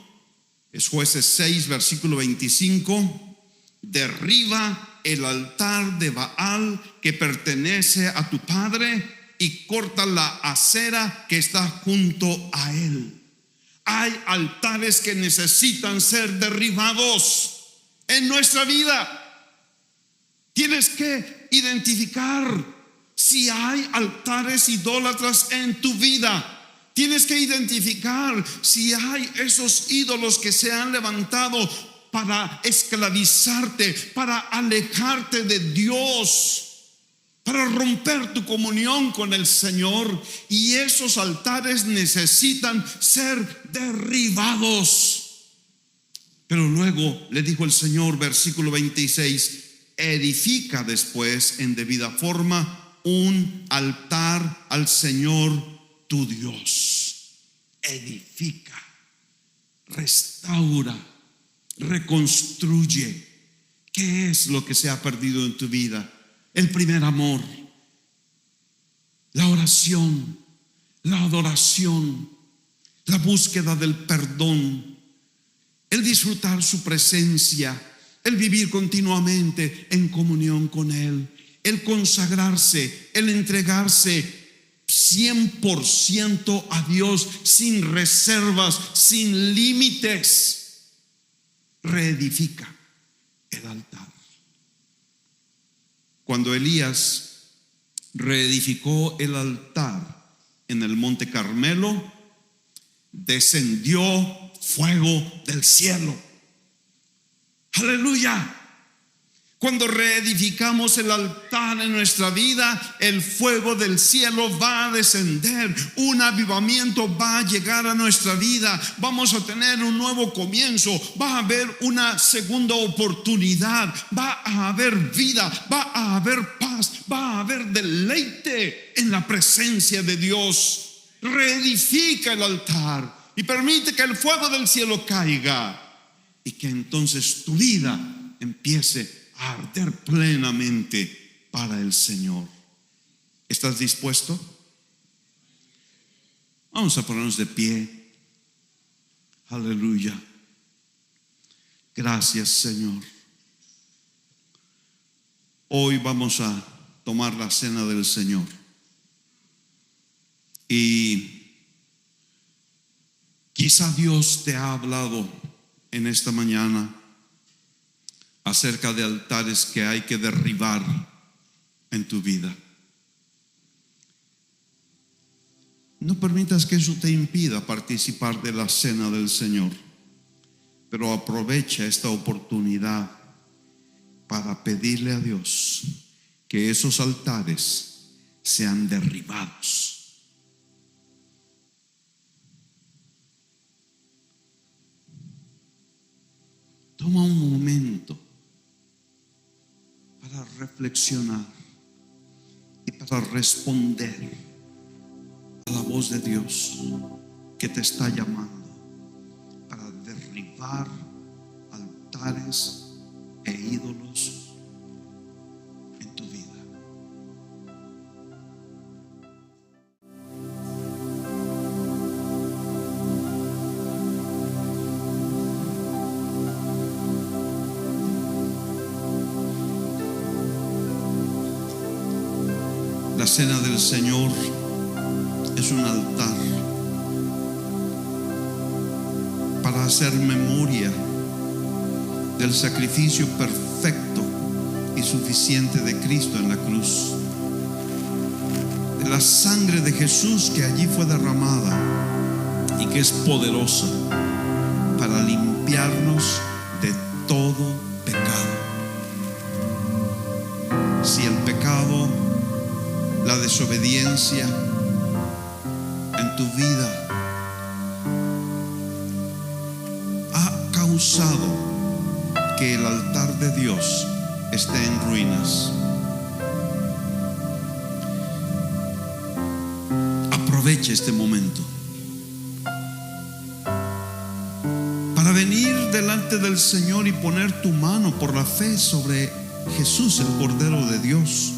[SPEAKER 5] Es Jueces 6, versículo 25. Derriba el altar de Baal que pertenece a tu padre y corta la acera que está junto a él. Hay altares que necesitan ser derribados en nuestra vida. Tienes que identificar si hay altares idólatras en tu vida. Tienes que identificar si hay esos ídolos que se han levantado para esclavizarte, para alejarte de Dios, para romper tu comunión con el Señor. Y esos altares necesitan ser derribados. Pero luego le dijo el Señor, versículo 26, edifica después en debida forma un altar al Señor tu Dios. Edifica, restaura, reconstruye. ¿Qué es lo que se ha perdido en tu vida? El primer amor, la oración, la adoración, la búsqueda del perdón, el disfrutar su presencia, el vivir continuamente en comunión con Él, el consagrarse, el entregarse 100% a Dios, sin reservas, sin límites. Reedifica el altar. Cuando Elías reedificó el altar en el monte Carmelo, descendió fuego del cielo. Aleluya. Cuando reedificamos el altar en nuestra vida, el fuego del cielo va a descender. Un avivamiento va a llegar a nuestra vida. Vamos a tener un nuevo comienzo. Va a haber una segunda oportunidad. Va a haber vida. Va a haber paz. Va a haber deleite en la presencia de Dios. Reedifica el altar y permite que el fuego del cielo caiga, y que entonces tu vida empiece a arder plenamente para el Señor. ¿Estás dispuesto? Vamos a ponernos de pie. Aleluya. Gracias, Señor. Hoy vamos a tomar la cena del Señor. Y quizá Dios te ha hablado en esta mañana acerca de altares que hay que derribar en tu vida. No permitas que eso te impida participar de la cena del Señor, pero aprovecha esta oportunidad para pedirle a Dios que esos altares sean derribados. Toma un momento para reflexionar y para responder a la voz de Dios que te está llamando para derribar altares e ídolos en tu vida. La cena del Señor es un altar para hacer memoria del sacrificio perfecto y suficiente de Cristo en la cruz, de la sangre de Jesús que allí fue derramada y que es poderosa para limpiarnos de todo pecado. Si el pecado, la desobediencia en tu vida ha causado que el altar de Dios esté en ruinas, aprovecha este momento para venir delante del Señor y poner tu mano por la fe sobre Jesús, el Cordero de Dios,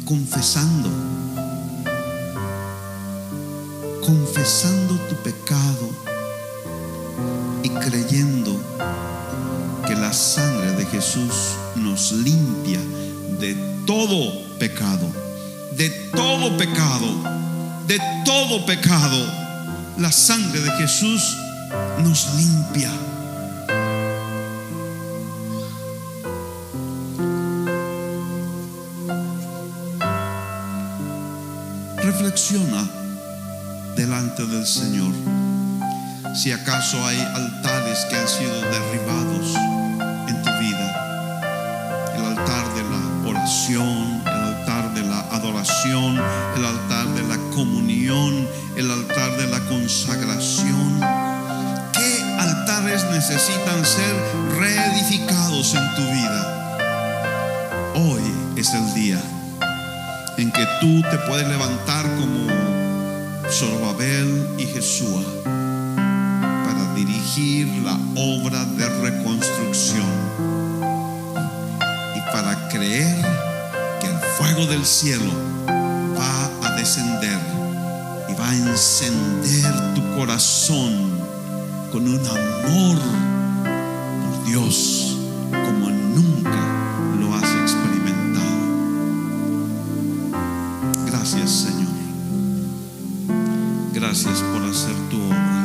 [SPEAKER 5] confesando tu pecado, y creyendo que la sangre de Jesús nos limpia de todo pecado, de todo pecado, de todo pecado. La sangre de Jesús nos limpia. Reflexiona delante del Señor. Si acaso hay altares que han sido derribados en tu vida, el altar de la oración, el altar de la adoración, el altar de la comunión, el altar de la consagración. ¿Qué altares necesitan ser reedificados en tu vida? Hoy es el día en que tú te puedes levantar como Zorobabel y Jesúa para dirigir la obra de reconstrucción y para creer que el fuego del cielo va a descender y va a encender tu corazón con un amor por Dios como nunca lo has experimentado. Gracias, Señor. Gracias por hacer tu obra.